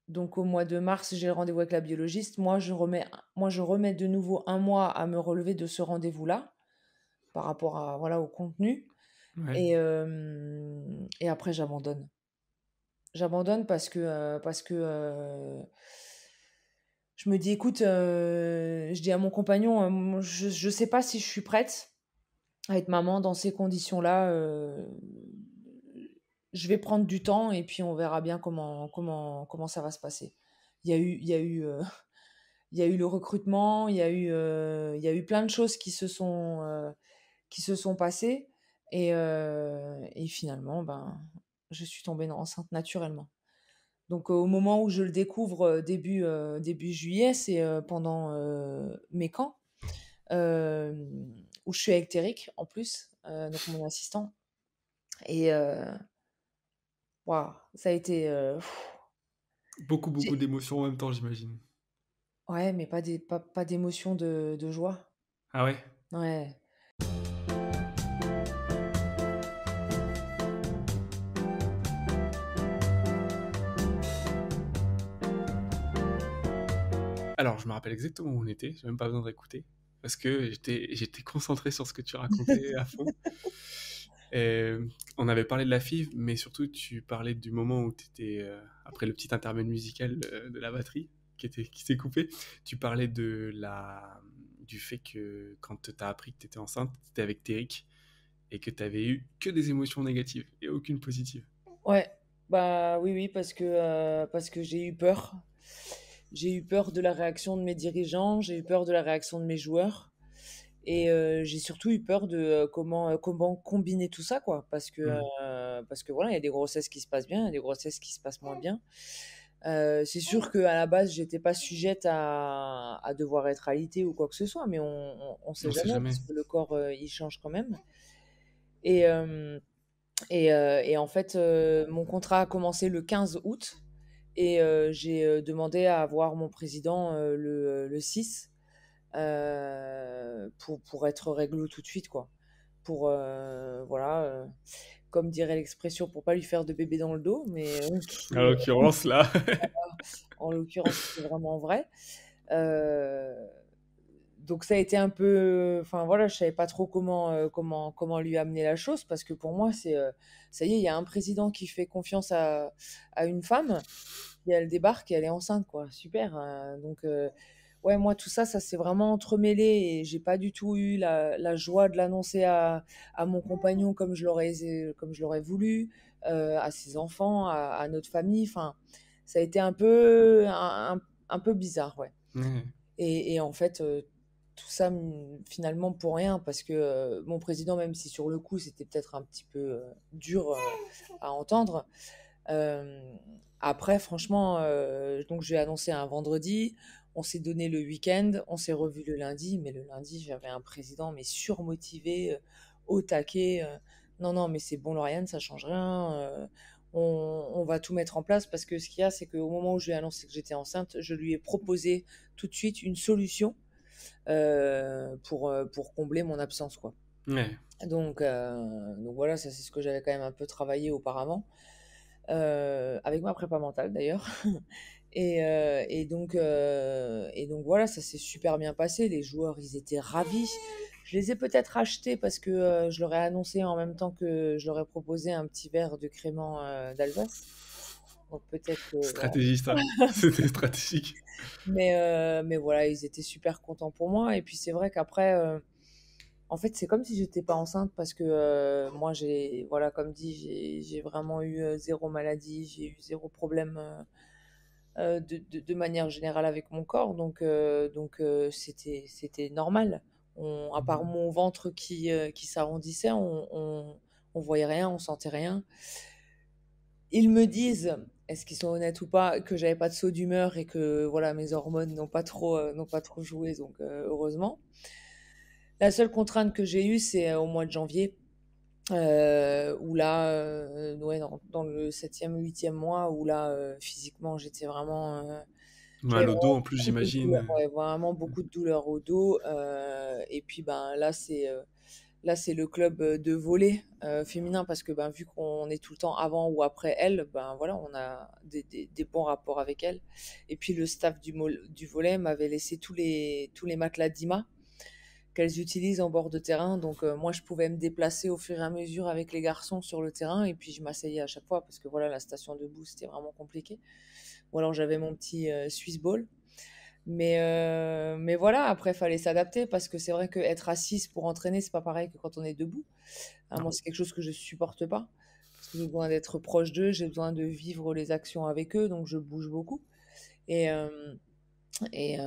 B: donc au mois de mars, j'ai le rendez-vous avec la biologiste. Moi, je remets de nouveau un mois à me relever de ce rendez-vous-là, par rapport à voilà, au contenu
A: ouais.
B: et après j'abandonne. J'abandonne je me dis: «Écoute», je dis à mon compagnon, «Moi, je sais pas si je suis prête à être maman dans ces conditions-là, je vais prendre du temps et puis on verra bien comment ça va se passer». Il y a eu, il y a eu le recrutement, il y a eu plein de choses qui se sont passées et finalement, ben, je suis tombée enceinte naturellement. Donc, au moment où je le découvre, début juillet, c'est, pendant, mes camps, où je suis avec Terric en plus, donc mon assistant et waouh, ça a été,
A: Beaucoup, beaucoup
B: j'ai
A: d'émotions en même temps, j'imagine.
B: ouais, mais pas d'émotion de joie.
A: Ah ouais?
B: Ouais.
A: Alors, je me rappelle exactement où on était, j'ai même pas besoin de réécouter, parce que j'étais concentré sur ce que tu racontais à fond. On avait parlé de la FIV, mais surtout tu parlais du moment où tu étais, après le petit intermède musical, de la batterie qui s'est coupé, tu parlais du fait que quand tu as appris que tu étais enceinte, tu étais avec Terric et que tu avais eu que des émotions négatives et aucune positive.
B: Ouais, bah, oui, oui, parce que j'ai eu peur. J'ai eu peur de la réaction de mes dirigeants, j'ai eu peur de la réaction de mes joueurs et j'ai surtout eu peur de, comment combiner tout ça, quoi.
A: Mmh.
B: Parce que voilà, il y a des grossesses qui se passent bien, il y a des grossesses qui se passent moins bien. C'est sûr qu'à la base, j'étais pas sujette à devoir être alitée ou quoi que ce soit, mais on sait
A: On sait
B: jamais
A: jamais.
B: parce que le corps, il change quand même et et en fait, mon contrat a commencé le 15 août et j'ai, demandé à voir mon président, le 6, pour être réglo tout de suite, quoi. Pour, voilà, comme dirait l'expression, pour pas lui faire de bébé dans le dos, mais
A: En
B: qui,
A: l'occurrence là,
B: en l'occurrence, c'était vraiment vrai. Heu, donc ça a été un peu enfin voilà, je savais pas trop comment lui amener la chose parce que pour moi, c'est, ça y est, il y a un président qui fait confiance à une femme et elle débarque et elle est enceinte, quoi. Super, donc ouais, moi, tout ça, ça s'est vraiment entremêlé et j'ai pas du tout eu la joie de l'annoncer à mon compagnon comme je l'aurais voulu, à ses enfants, à notre famille. Enfin, ça a été un peu bizarre, ouais
A: ouais,
B: et en fait, tout ça, finalement pour rien parce que, mon président, même si sur le coup, c'était peut-être un petit peu, dur, à entendre, Hem, après franchement, donc j'ai annoncé un vendredi, on s'est donné le week-end, on s'est revus le lundi, mais le lundi, j'avais un président mais surmotivé, au taquet, Non, non, mais c'est bon, Lauriane, ça change rien. On va tout mettre en place parce que ce qu'il y a, c'est qu'au moment où je lui ai annoncé que j'étais enceinte, je lui ai proposé tout de suite une solution pour combler mon absence, quoi.
A: Ouais.
B: Donc voilà, ça c'est ce que j'avais quand même un peu travaillé auparavant, avec ma prépa mentale d'ailleurs. Et donc voilà, ça s'est super bien passé. Les joueurs, ils étaient ravis. Je les ai peut-être achetés parce que je leur ai annoncé en même temps que je leur ai proposé un petit verre de crément d'Alsace. Donc peut-être que voilà.
A: Stratégie, ça. C'était stratégique.
B: Mais voilà, ils étaient super contents pour moi. Et puis c'est vrai qu'après, en fait, c'est comme si j'étais pas enceinte parce que moi, voilà, comme dit, j'ai vraiment eu zéro maladie, j'ai eu zéro problème de manière générale avec mon corps. Donc c'était normal. À part mon ventre qui s'arrondissait, on voyait rien, on sentait rien. Ils me disent, est-ce qu'ils sont honnêtes ou pas, que j'avais pas de saut d'humeur et que voilà, mes hormones n'ont pas trop joué, donc heureusement. La seule contrainte que j'ai eue, c'est au mois de janvier, où là, ouais, dans le septième, huitième mois, où là, physiquement, j'étais vraiment, j'avais
A: Mal au dos,
B: vraiment
A: en plus,
B: beaucoup de douleurs,
A: j'imagine.
B: ouais, vraiment beaucoup de douleurs au dos. Et puis, ben, là, c'est le club de volley féminin parce que ben, vu qu'on est tout le temps avant ou après elle, ben voilà, on a des bons rapports avec elle. Et puis le staff du volley m'avait laissé tous les matelas d'IMA qu'elles utilisent en bord de terrain. Donc moi, je pouvais me déplacer au fur et à mesure avec les garçons sur le terrain et puis je m'asseyais à chaque fois parce que voilà, la station debout, c'était vraiment compliqué. Ou alors j'avais mon petit Swiss ball. Mais voilà, après, il fallait s'adapter parce que c'est vrai qu'être assise pour entraîner, c'est pas pareil que quand on est debout. Ah,
A: Non.
B: moi, c'est quelque chose que je supporte pas parce que j'ai besoin d'être proche d'eux, j'ai besoin de vivre les actions avec eux, donc je bouge beaucoup. Et, et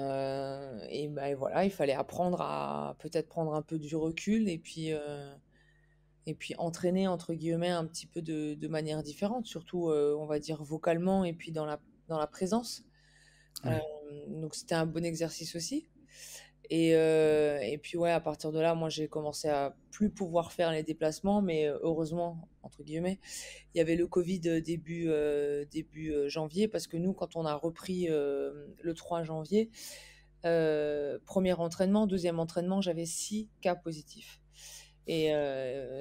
B: voilà, il fallait apprendre à peut-être prendre un peu du recul et puis entraîner, entre guillemets, un petit peu de manière différente, surtout, on va dire, vocalement et puis dans la présence. Euh,
A: Ouais.
B: donc c'était un bon exercice aussi. Et puis ouais, à partir de là, moi j'ai commencé à plus pouvoir faire les déplacements, mais heureusement, entre guillemets, il y avait le Covid début janvier, parce que nous, quand on a repris le 3 janvier, premier entraînement, deuxième entraînement, j'avais 6 cas positifs. Et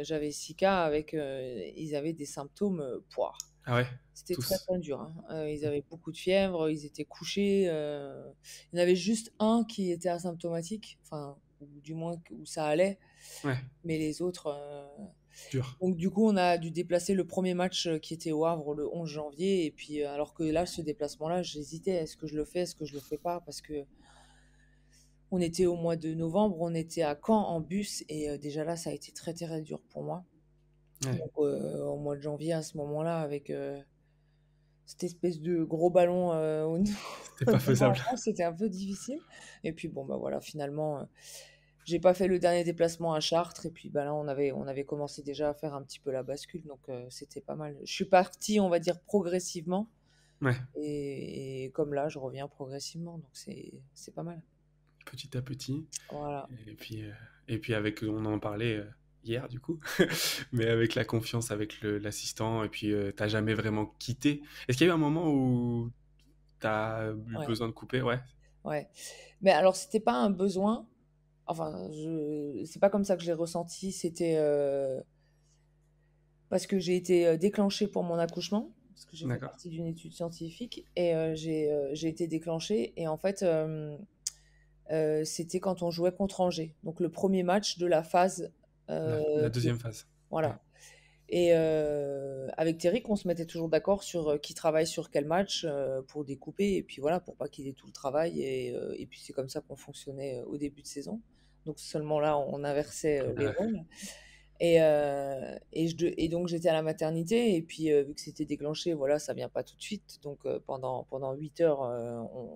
B: j'avais 6 cas avec, ils avaient des symptômes, pouah,
A: Ah ouais,
B: c'était très,
A: tous.
B: très dur, hein. Ils avaient beaucoup de fièvre, ils étaient couchés, il y en avait juste un qui était asymptomatique, enfin, ou du moins où ça allait,
A: Ouais,
B: mais les autres,
A: dur.
B: donc du coup, on a dû déplacer le premier match, qui était au Havre le 11 janvier et puis, alors que là, ce déplacement-là, j'hésitais: «Est-ce que je le fais? Est-ce que je le fais pas?» parce qu'on était au mois de novembre, on était à Caen en bus et déjà là, ça a été très, très dur pour moi.
A: Ouais,
B: Donc au mois de janvier, à ce moment-là, avec, cette espèce de gros ballon, au
A: c'était pas
B: devant
A: faisable.
B: moi, c'était un peu difficile. Et puis bon, bah voilà, finalement, j'ai pas fait le dernier déplacement à Chartres. Et puis bah là, on avait commencé déjà à faire un petit peu la bascule, donc c'était pas mal. Je suis partie, on va dire, progressivement.
A: Ouais,
B: Et comme là, je reviens progressivement, donc c'est pas mal.
A: petit à petit.
B: Voilà.
A: Et puis, euh, et puis avec, on en parlait hier du coup, mais avec la confiance avec l'assistant, et puis t'as jamais vraiment quitté. Est-ce qu'il y a eu un moment où t'as eu
B: Ouais,
A: besoin de couper? Ouais,
B: ouais. Mais alors, c'était pas un besoin. Enfin, c'est pas comme ça que je l'ai ressenti. C'était parce que j'ai été déclenchée pour mon accouchement, parce que j'ai fait
A: d'accord.
B: partie d'une étude scientifique, et j'ai été déclenchée. Et en fait, c'était quand on jouait contre Angers, donc le premier match de la phase
A: La deuxième phase. Ouais,
B: voilà. Et avec Thierry, on se mettait toujours d'accord sur qui travaille sur quel match pour découper, et puis voilà, pour pas qu'il ait tout le travail. Et puis c'est comme ça qu'on fonctionnait au début de saison. Donc seulement là, on inversait les
A: ouais,
B: rôles. Et donc j'étais à la maternité, et puis vu que c'était déclenché, voilà, ça vient pas tout de suite. Donc pendant 8 heures,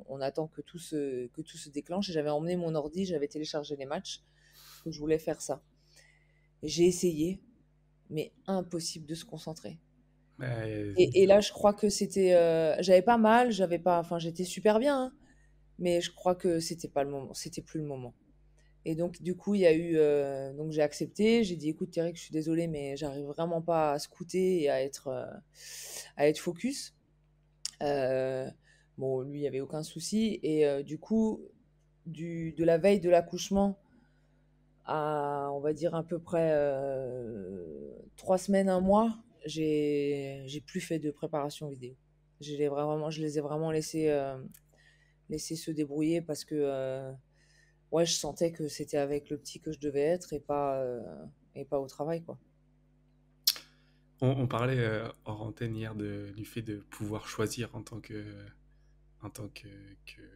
B: on attend que tout se déclenche. Et j'avais emmené mon ordi, j'avais téléchargé les matchs, parce que je voulais faire ça. Et j'ai essayé, mais impossible de se concentrer.
A: ouais,
B: Et là, je crois que c'était, j'avais pas mal, j'avais pas, enfin, j'étais super bien, hein, mais je crois que c'était pas le moment, c'était plus le moment. Et donc, du coup, il y a eu, donc j'ai accepté. J'ai dit, écoute, Thierry, je suis désolée, mais j'arrive vraiment pas à scouter et à être focus. Euh, bon, lui, il y avait aucun souci. Et du coup, de la veille de l'accouchement à, on va dire, à peu près 3 semaines, un mois, j'ai plus fait de préparation vidéo. Je les ai vraiment laissés se débrouiller parce que ouais, je sentais que c'était avec le petit que je devais être et pas au travail, quoi.
A: On parlait hors antenne hier du fait de pouvoir choisir en tant que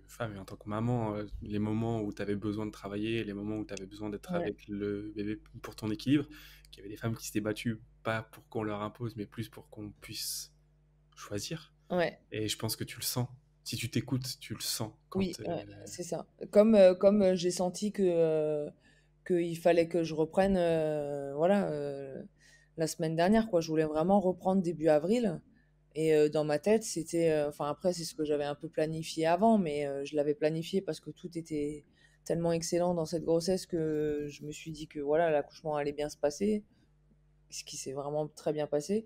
A: femme et en tant que maman, les moments où tu avais besoin de travailler, les moments où tu avais besoin d'être
B: Ouais,
A: avec le bébé pour ton équilibre, qu'il y avait des femmes qui s'étaient battues pas pour qu'on leur impose, mais plus pour qu'on puisse choisir.
B: ouais,
A: Et je pense que tu le sens. Si tu t'écoutes, tu le sens
B: oui,
A: quand...
B: ouais, c'est ça. Comme j'ai senti qu'il fallait que je reprenne, voilà, la semaine dernière, quoi. Je voulais vraiment reprendre début avril. Et dans ma tête, c'était, enfin après, c'est ce que j'avais un peu planifié avant, mais je l'avais planifié parce que tout était tellement excellent dans cette grossesse que je me suis dit que voilà, l'accouchement allait bien se passer, ce qui s'est vraiment très bien passé.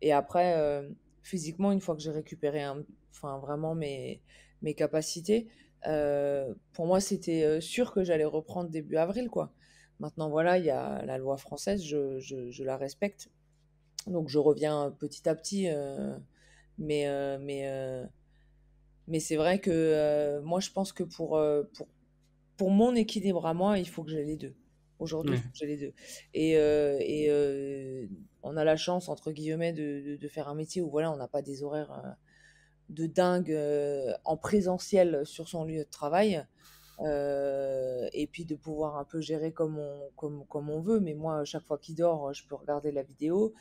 B: Et après, physiquement, une fois que j'ai récupéré enfin, vraiment mes capacités, pour moi, c'était sûr que j'allais reprendre début avril, quoi. Maintenant, voilà, il y a la loi française, je la respecte. Donc, je reviens petit à petit. Mais, euh, mais, euh, mais c'est vrai que moi, je pense que pour mon équilibre à moi, il faut que j'ai les deux. Aujourd'hui, il
A: Ouais,
B: faut que j'ai les deux. Et on a la chance, entre guillemets, de faire un métier où voilà, on n'a pas des horaires de dingue en présentiel sur son lieu de travail. Et puis de pouvoir un peu gérer comme on veut. Mais moi, chaque fois qu'il dort, je peux regarder la vidéo.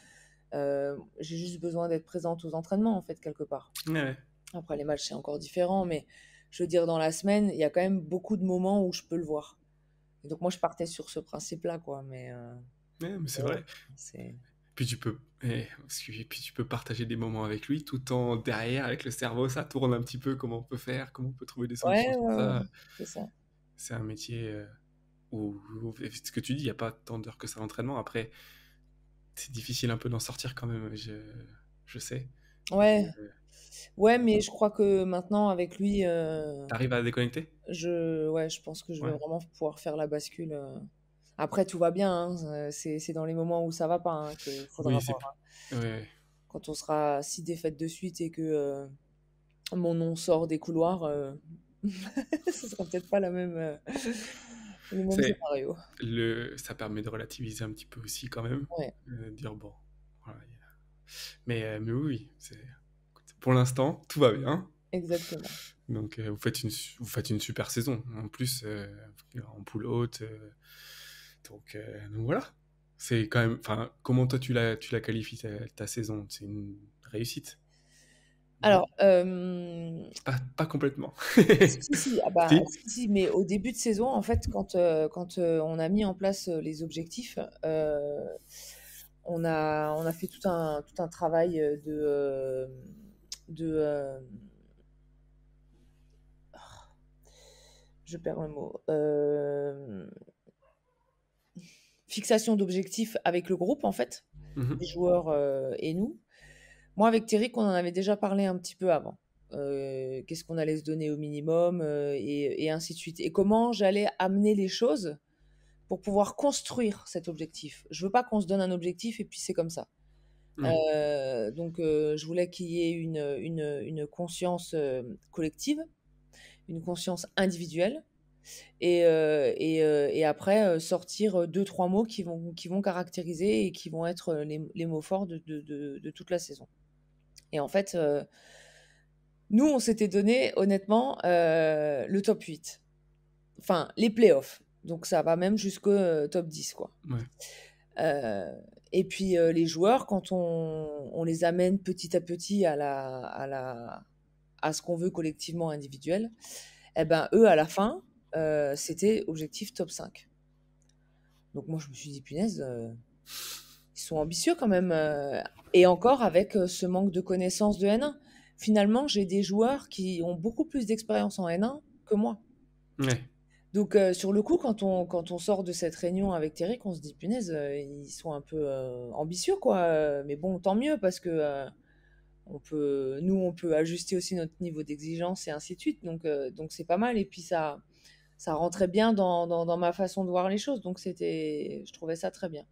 B: J'ai juste besoin d'être présente aux entraînements, en fait, quelque part.
A: ouais, ouais.
B: Après, les matchs, c'est encore différent, mais je veux dire, dans la semaine, il y a quand même beaucoup de moments où je peux le voir. Et donc, moi, je partais sur ce principe-là, quoi.
A: Ouais, mais c'est
B: Ouais,
A: vrai.
B: c'est...
A: Puis puis tu peux partager des moments avec lui tout en derrière avec le cerveau, ça tourne un petit peu comment on peut faire, comment on peut trouver des solutions
B: Ouais,
A: sur
B: ouais, ouais,
A: ça.
B: c'est ça.
A: C'est un métier où ce que tu dis, il n'y a pas tant d'heures que ça d'entraînement. Après, c'est difficile un peu d'en sortir quand même, je sais.
B: Ouais,
A: Euh,
B: ouais, mais je crois que maintenant, avec lui,
A: T'arrives à déconnecter?
B: ouais, je pense que je vais
A: Ouais.
B: vraiment pouvoir faire la bascule. Après, tout va bien, hein, c'est dans les moments où ça va pas, hein, qu'il faudra
A: Oui, c'est...
B: voir.
A: Ouais, ouais.
B: Quand on sera 6 défaites de suite et que mon nom sort des couloirs, ce sera peut-être pas le même
A: C'est
B: scénario.
A: ça permet de relativiser un petit peu aussi quand même,
B: Ouais,
A: dire bon, voilà, mais oui, oui, pour l'instant tout va bien.
B: exactement.
A: Donc vous faites une super saison. En plus, en poule haute, donc voilà. C'est quand même, enfin, comment toi tu la qualifies ta saison? C'est une réussite, non?
B: Alors,
A: Pas complètement.
B: si, si, ah bah,
A: Si?
B: si, si, mais au début de saison, en fait, quand on a mis en place les objectifs, on a fait tout un travail de je perds le mot, fixation d'objectifs avec le groupe, en fait, les
A: Mhm.
B: joueurs et nous. Moi, avec Thierry, on en avait déjà parlé un petit peu avant. Qu'est-ce qu'on allait se donner au minimum et ainsi de suite. Et comment j'allais amener les choses pour pouvoir construire cet objectif. Je veux pas qu'on se donne un objectif et puis c'est comme ça.
A: Ouais.
B: Donc, je voulais qu'il y ait une conscience collective, une conscience individuelle, et après sortir deux, trois mots qui vont caractériser et qui vont être les mots forts de toute la saison. Et en fait, nous, on s'était donné, honnêtement, le top 8. Enfin, les playoffs. Donc, ça va même jusqu'au top 10, quoi.
A: Ouais.
B: Euh, et puis, les joueurs, quand on les amène petit à petit à ce qu'on veut collectivement individuel, eh ben, eux, à la fin, c'était objectif top 5. Donc, moi, je me suis dit, punaise, ils sont ambitieux quand même. Et encore avec ce manque de connaissances de N1. Finalement, j'ai des joueurs qui ont beaucoup plus d'expérience en N1 que moi.
A: Ouais.
B: Donc sur le coup, quand on sort de cette réunion avec Terrick, on se dit: «Punaise, ils sont un peu, ambitieux quoi», mais bon tant mieux parce que, on peut ajuster aussi notre niveau d'exigence et ainsi de suite donc c'est pas mal et puis ça rentrait bien dans ma façon de voir les choses donc je trouvais ça très bien.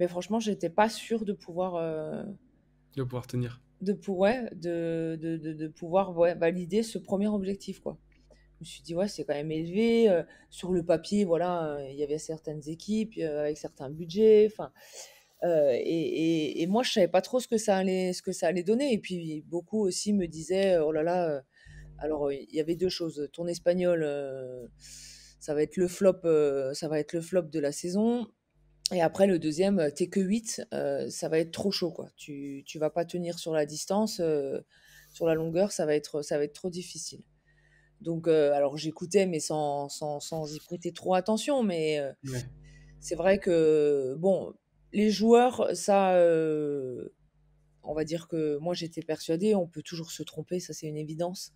B: Mais franchement, j'étais pas sûre de pouvoir,
A: de pouvoir tenir.
B: ouais, de pouvoir, ouais, valider ce premier objectif, quoi. Je me suis dit: «Ouais, c'est quand même élevé», sur le papier, voilà, il y avait certaines équipes, avec certains budgets, enfin, et moi, je savais pas trop ce que ça allait donner et puis beaucoup aussi me disaient: «Oh là là», alors, il y avait 2 choses. Ton espagnol, ça va être le flop de la saison et après le deuxième, tu que 8, ça va être trop chaud, quoi. Tu vas pas tenir sur la distance, sur la longueur, ça va être trop difficile. Donc alors j'écoutais mais sans y prêter trop attention, mais
A: Ouais.
B: c'est vrai que bon, les joueurs, ça, on va dire que moi j'étais persuadée, on peut toujours se tromper, ça c'est une évidence.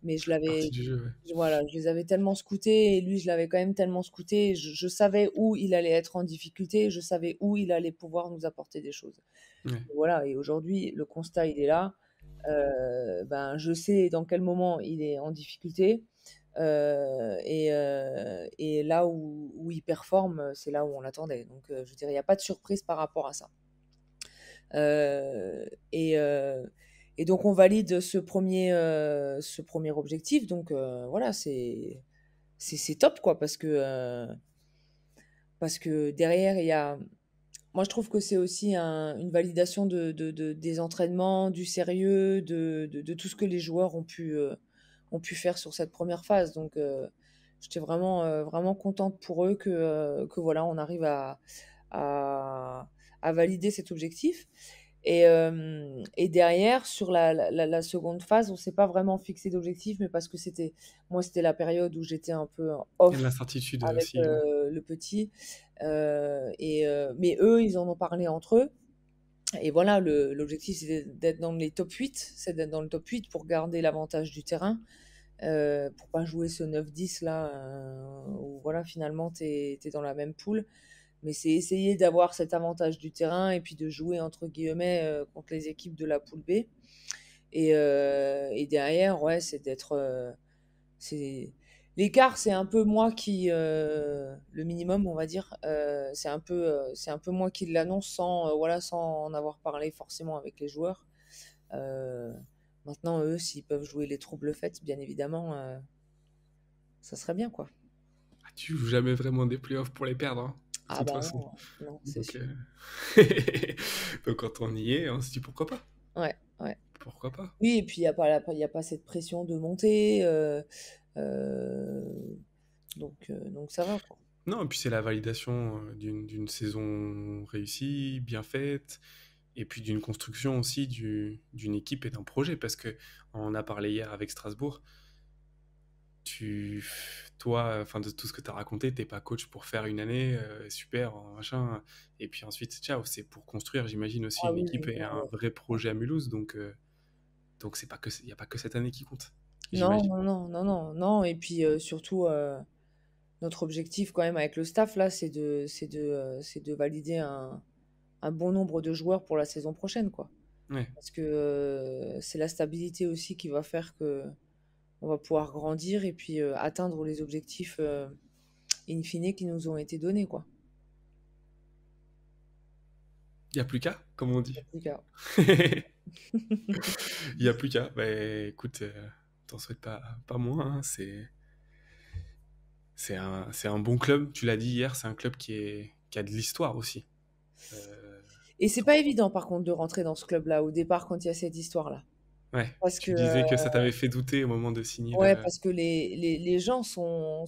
B: Mais
A: Partie du jeu, ouais.
B: voilà, je les avais tellement scoutés et lui je l'avais quand même tellement scouté, je savais où il allait être en difficulté, je savais où il allait pouvoir nous apporter des choses.
A: Ouais.
B: Voilà et aujourd'hui le constat il est là, ben, je sais dans quel moment il est en difficulté, et là où il performe, c'est là où on l'attendait. Donc je veux dire, il y a pas de surprise par rapport à ça. Heu et heu et donc on valide ce premier objectif donc voilà, c'est top quoi parce que derrière il y a moi je trouve que c'est aussi une validation des entraînements, du sérieux, de tout ce que les joueurs ont pu faire sur cette première phase donc j'étais vraiment, vraiment contente pour eux que voilà, on arrive à valider cet objectif et derrière sur la 2e phase, on s'est pas vraiment fixé d'objectif, mais parce que c'était la période où j'étais un peu en
A: Et
B: off
A: l'incertitude
B: avec,
A: aussi, ouais.
B: le petit, mais eux, ils en ont parlé entre eux et voilà, l'objectif, c'est d'être dans les top 8, c'est d'être dans le top 8 pour garder l'avantage du terrain, pour pas jouer ce 9-10 là, où voilà, finalement, tu es dans la même poule. Mais c'est essayer d'avoir cet avantage du terrain et puis de jouer entre guillemets, contre les équipes de la poule B et derrière, ouais, c'est l'écart, c'est un peu moi qui, le minimum, on va dire, c'est un peu moi qui l'annonce sans, voilà, sans en avoir parlé forcément avec les joueurs. Heu, Maintenant, eux, s'ils peuvent jouer les troubles faites, bien évidemment, ça serait bien, quoi.
A: Ah, tu joues jamais vraiment des playoffs pour les perdre, hein, de
B: Ah
A: toute
B: bah
A: façon.
B: non, non, c'est
A: Donc,
B: sûr.
A: donc quand on y est, on se dit pourquoi pas?
B: Ouais, ouais.
A: Pourquoi pas?
B: Oui et puis il y a pas cette pression de monter, donc ça va, quoi.
A: Non, et puis c'est la validation d'une saison réussie, bien faite, et puis d'une construction aussi d'une équipe et d'un projet, parce que on en a parlé hier avec Strasbourg. Tu, toi, enfin de tout ce que tu as raconté, t'es pas coach pour faire une année, super, machin, et puis ensuite ciao. C'est pour construire, j'imagine aussi
B: Ah
A: une
B: oui,
A: équipe
B: oui,
A: et
B: non,
A: un
B: ouais,
A: vrai
B: ouais.
A: projet à Mulhouse, donc c'est pas que, il y a pas que cette année qui compte,
B: Non,
A: j'imagine.
B: non, non, non, non, non et puis, surtout, notre objectif quand même avec le staff là, c'est de valider un bon nombre de joueurs pour la saison prochaine, quoi.
A: Ouais.
B: Parce que, c'est la stabilité aussi qui va faire qu'on va pouvoir grandir et puis, atteindre les objectifs, in fine qui nous ont été donnés, quoi.
A: Il y a plus qu'à, comme on
B: En
A: dit.
B: tout cas.
A: Il y a plus qu'à. Bah écoute, t'en souhaites pas moins, hein. C'est un bon club. Tu l'as dit hier, c'est un club qui a de l'histoire aussi. Euh,
B: Et c'est
A: donc,
B: pas évident par contre de rentrer dans ce club-là, au départ quand il y a cette histoire-là.
A: ouais,
B: Parce que,
A: tu disais que ça t'avait fait douter au moment de signer
B: ouais,
A: le.
B: parce que les gens sont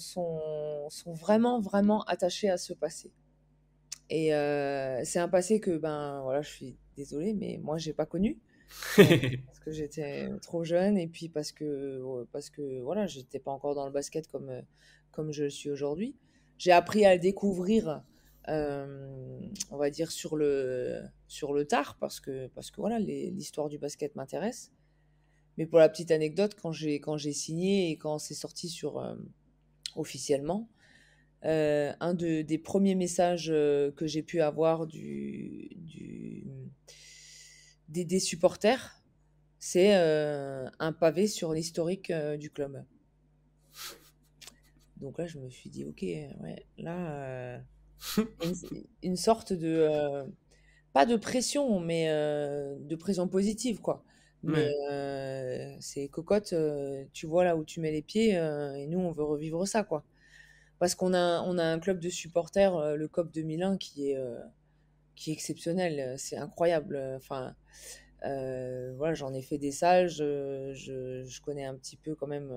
B: vraiment, vraiment attachés à ce passé. Et c'est un passé que, ben, voilà, je suis désolée, mais moi j'ai pas connu. Parce que j'étais trop jeune et puis parce que voilà, j'étais pas encore dans le basket comme je le suis aujourd'hui. J'ai appris à le découvrir, on va dire sur le tard parce que voilà, l'histoire du basket m'intéresse. Mais pour la petite anecdote, quand j'ai signé et quand c'est sorti officiellement. Des premiers messages que j'ai pu avoir des supporters, c'est un pavé sur l'historique du club. Donc là, je me suis dit, ok, ouais, là, une, une sorte pas de pression, mais de pression positive, quoi. Mais
A: Ouais.
B: c'est cocotte, tu vois là où tu mets les pieds, et nous, on veut revivre ça, quoi. Parce qu'on a un club de supporters, le COP 2001, qui est exceptionnel. C'est incroyable. Enfin, voilà, j'en ai fait des salles. Je connais un petit peu quand même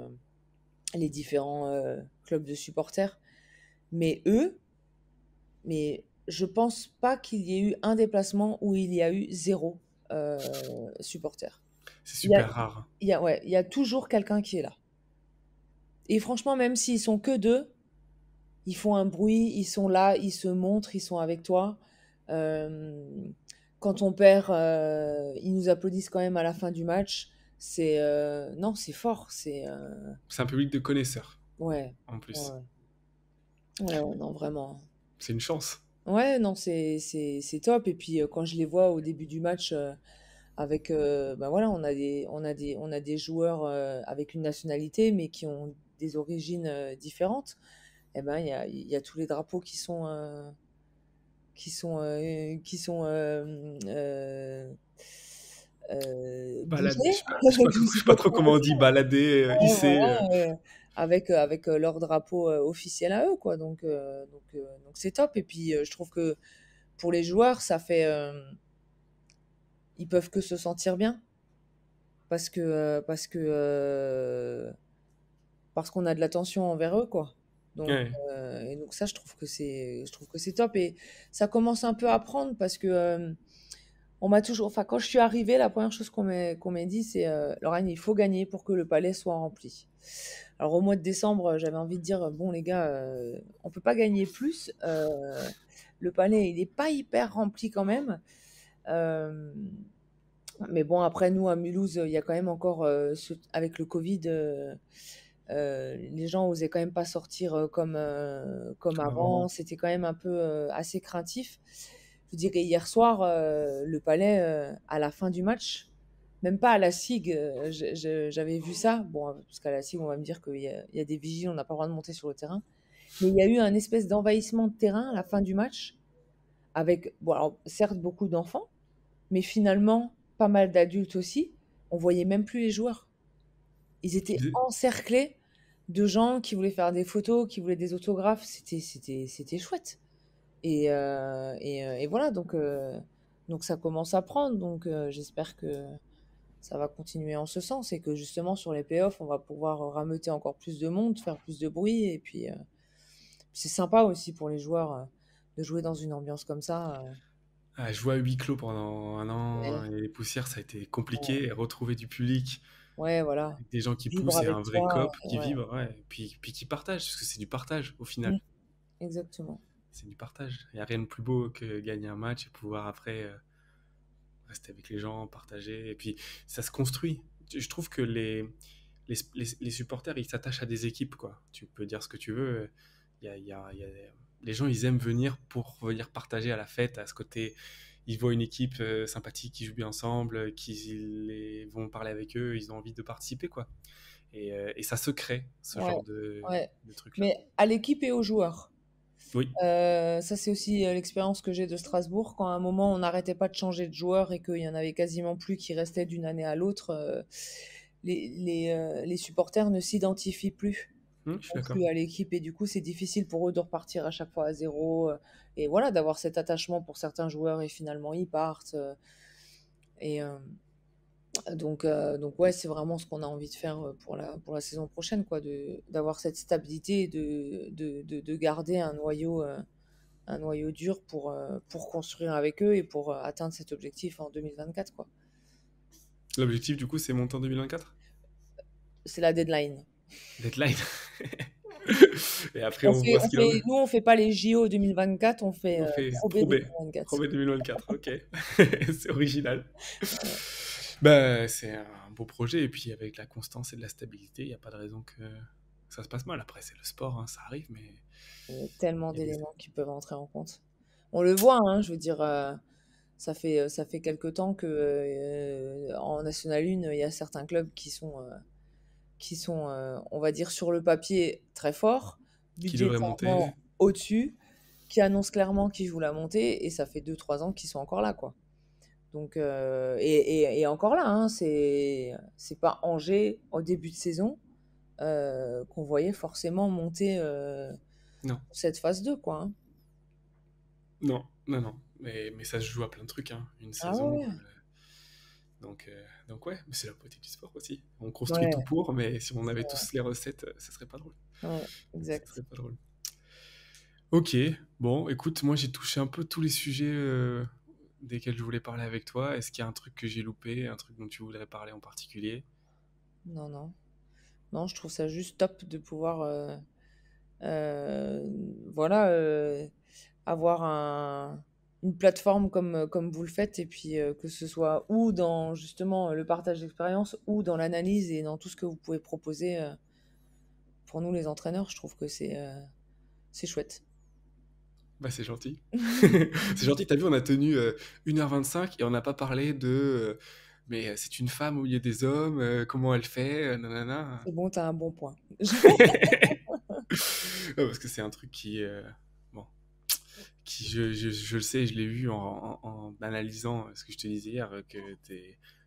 B: les différents clubs de supporters. Mais eux, mais je pense pas qu'il y ait eu un déplacement où il y a eu zéro supporter.
A: C'est
B: Il y a,
A: super rare.
B: ouais, il y a toujours quelqu'un qui est là. Et franchement, même s'ils sont que deux, ils font un bruit, ils sont là, ils se montrent, ils sont avec toi. Euh, Quand on perd, ils nous applaudissent quand même à la fin du match. Non, c'est fort.
A: C'est un public de connaisseurs,
B: Ouais,
A: en
B: ouais,
A: plus.
B: ouais, non, vraiment.
A: C'est une chance.
B: Ouais, non, c'est top. Et puis quand je les vois au début du match, avec, ben voilà, on a des joueurs avec une nationalité, mais qui ont des origines différentes. Et ben il y a tous les drapeaux qui sont
A: Balade,
B: bougés.
A: je sais pas trop comment on dit, balader,
B: Ouais,
A: hisser.
B: voilà, avec leur drapeau officiel à eux, quoi. Donc c'est top. Et puis je trouve que pour les joueurs, ils peuvent que se sentir bien parce qu'on a de l'attention envers eux, quoi.
A: Ouais.
B: Et donc ça, je trouve que c'est top. Et ça commence un peu à prendre parce que on m'a toujours, enfin, quand je suis arrivée, la première chose qu'on m'a dit, c'est Lorraine, il faut gagner pour que le palais soit rempli. Alors au mois de décembre, j'avais envie de dire bon les gars, on peut pas gagner plus. Le palais, il n'est pas hyper rempli quand même. Euh, mais bon, après nous à Mulhouse, il y a quand même encore avec le Covid, les gens osaient quand même pas sortir comme
A: Comme avant.
B: avant. C'était quand même un peu assez craintif. Je veux dire, hier soir, le Palais, à la fin du match, même pas à la SIG, j'avais vu ça. Bon, parce qu'à la SIG, on va me dire qu'il y a des vigiles, on n'a pas le droit de monter sur le terrain. Mais il y a eu un espèce d'envahissement de terrain à la fin du match, avec, bon, alors, certes, beaucoup d'enfants, mais finalement, pas mal d'adultes aussi. On voyait même plus les joueurs. Ils étaient encerclés de gens qui voulaient faire des photos, qui voulaient des autographes. C'était chouette. Et voilà, donc ça commence à prendre. Donc j'espère que ça va continuer en ce sens et que justement sur les playoffs, on va pouvoir rameuter encore plus de monde, faire plus de bruit. Et puis c'est sympa aussi pour les joueurs de jouer dans une ambiance comme ça.
A: Ah, jouer à huis clos pendant un
B: Ouais,
A: an et les poussières, ça a été
B: ouais,
A: compliqué. Et retrouver du public,
B: ouais, voilà.
A: avec des gens qui
B: Vivre
A: poussent et
B: avec
A: un vrai
B: toi.
A: cop qui
B: Ouais.
A: vibre, ouais. Puis qui partagent, parce que c'est du partage au
B: Mm,
A: final.
B: exactement.
A: C'est du partage. Il n'y a rien de plus beau que gagner un match et pouvoir après rester avec les gens, partager. Et puis ça se construit. Je trouve que les supporters, ils s'attachent à des équipes, quoi. Tu peux dire ce que tu veux. Il y a les gens, ils aiment venir pour venir partager à la fête, à ce côté. Ils voient une équipe sympathique qui joue bien ensemble, vont parler avec eux, ils ont envie de participer, quoi. Et ça se crée, ce
B: Ouais,
A: genre de,
B: ouais.
A: de truc-là.
B: Mais à l'équipe et aux joueurs.
A: Oui,
B: Ça, c'est aussi l'expérience que j'ai de Strasbourg. Quand à un moment, on n'arrêtait pas de changer de joueur et qu'il y en avait quasiment plus qui restaient d'une année à l'autre, les supporters ne s'identifient plus
A: je suis
B: non
A: d'accord.
B: plus à l'équipe. Et du coup, c'est difficile pour eux de repartir à chaque fois à zéro. Et voilà, d'avoir cet attachement pour certains joueurs et finalement, ils partent. Et donc ouais, c'est vraiment ce qu'on a envie de faire pour la saison prochaine, quoi, d'avoir cette stabilité et de garder un noyau dur pour construire avec eux et pour atteindre cet objectif en 2024, quoi.
A: L'objectif, du coup, c'est monter en 2024.
B: C'est la deadline.
A: Deadline. Et après, on voit ce qu'il en est.
B: Nous, on fait pas les JO 2024, on fait
A: On fait
B: Pro B
A: Pro B. Pro
B: 2024.
A: B 2024, ok. C'est original. Bah, c'est un beau projet. Et puis, avec la constance et de la stabilité, il n'y a pas de raison que ça se passe mal. Après, c'est le sport, hein, ça arrive, mais
B: Il y a tellement
A: il y a des...
B: d'éléments qui peuvent entrer en compte. On le voit, hein, je veux dire, ça fait quelque temps que en National 1, il y a certains clubs qui sont, on va dire, sur le papier très forts,
A: qui devraient monter.
B: budgétairement au-dessus, qui annoncent clairement qu'ils jouent la montée, et ça fait 2 3 ans qu'ils sont encore là, quoi. Donc, et encore là, hein, c'est pas Angers au début de saison qu'on voyait forcément monter
A: Non,
B: cette phase 2, quoi. Hein.
A: non, non, non. Mais ça se joue à plein de trucs, hein, une
B: Ah ouais,
A: saison.
B: ouais.
A: Donc ouais, mais c'est la beauté du sport aussi. On construit tout
B: Ouais,
A: pour, mais si on
B: c'est
A: avait tous les recettes, ça serait pas drôle.
B: ouais,
A: Ça
B: exact.
A: serait pas drôle. Ok, bon, écoute, moi j'ai touché un peu tous les sujets desquels je voulais parler avec toi. Est-ce qu'il y a un truc que j'ai loupé, un truc dont tu voudrais parler en particulier?
B: Non, non. Non, je trouve ça juste top de pouvoir, euh, voilà, avoir une plateforme comme vous le faites, et puis que ce soit ou dans justement le partage d'expérience, ou dans l'analyse et dans tout ce que vous pouvez proposer pour nous les entraîneurs, je trouve que c'est chouette.
A: Bah c'est gentil. C'est gentil, t'as vu, on a tenu 1h25 et on n'a pas parlé de mais c'est une femme au milieu des hommes, comment elle fait, nanana.
B: C'est bon, t'as un bon point.
A: Ouais, parce que c'est un truc qui, bon, qui je le sais, je l'ai vu en analysant ce que je te disais hier,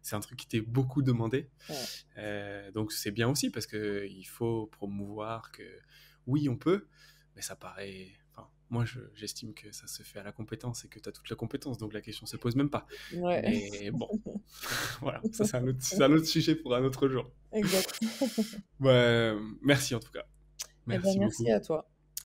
A: c'est un truc qui t'est beaucoup demandé.
B: Ouais.
A: Donc c'est bien aussi parce que il faut promouvoir que oui, on peut, mais ça paraît. Enfin, moi, j'estime que ça se fait à la compétence et que tu as toute la compétence, donc la question se pose même pas.
B: Ouais,
A: Mais bon, voilà, ça c'est un autre sujet pour un autre jour.
B: exact.
A: Ouais, merci en tout cas.
B: Eh ben,
A: Merci
B: merci
A: beaucoup.
B: à toi.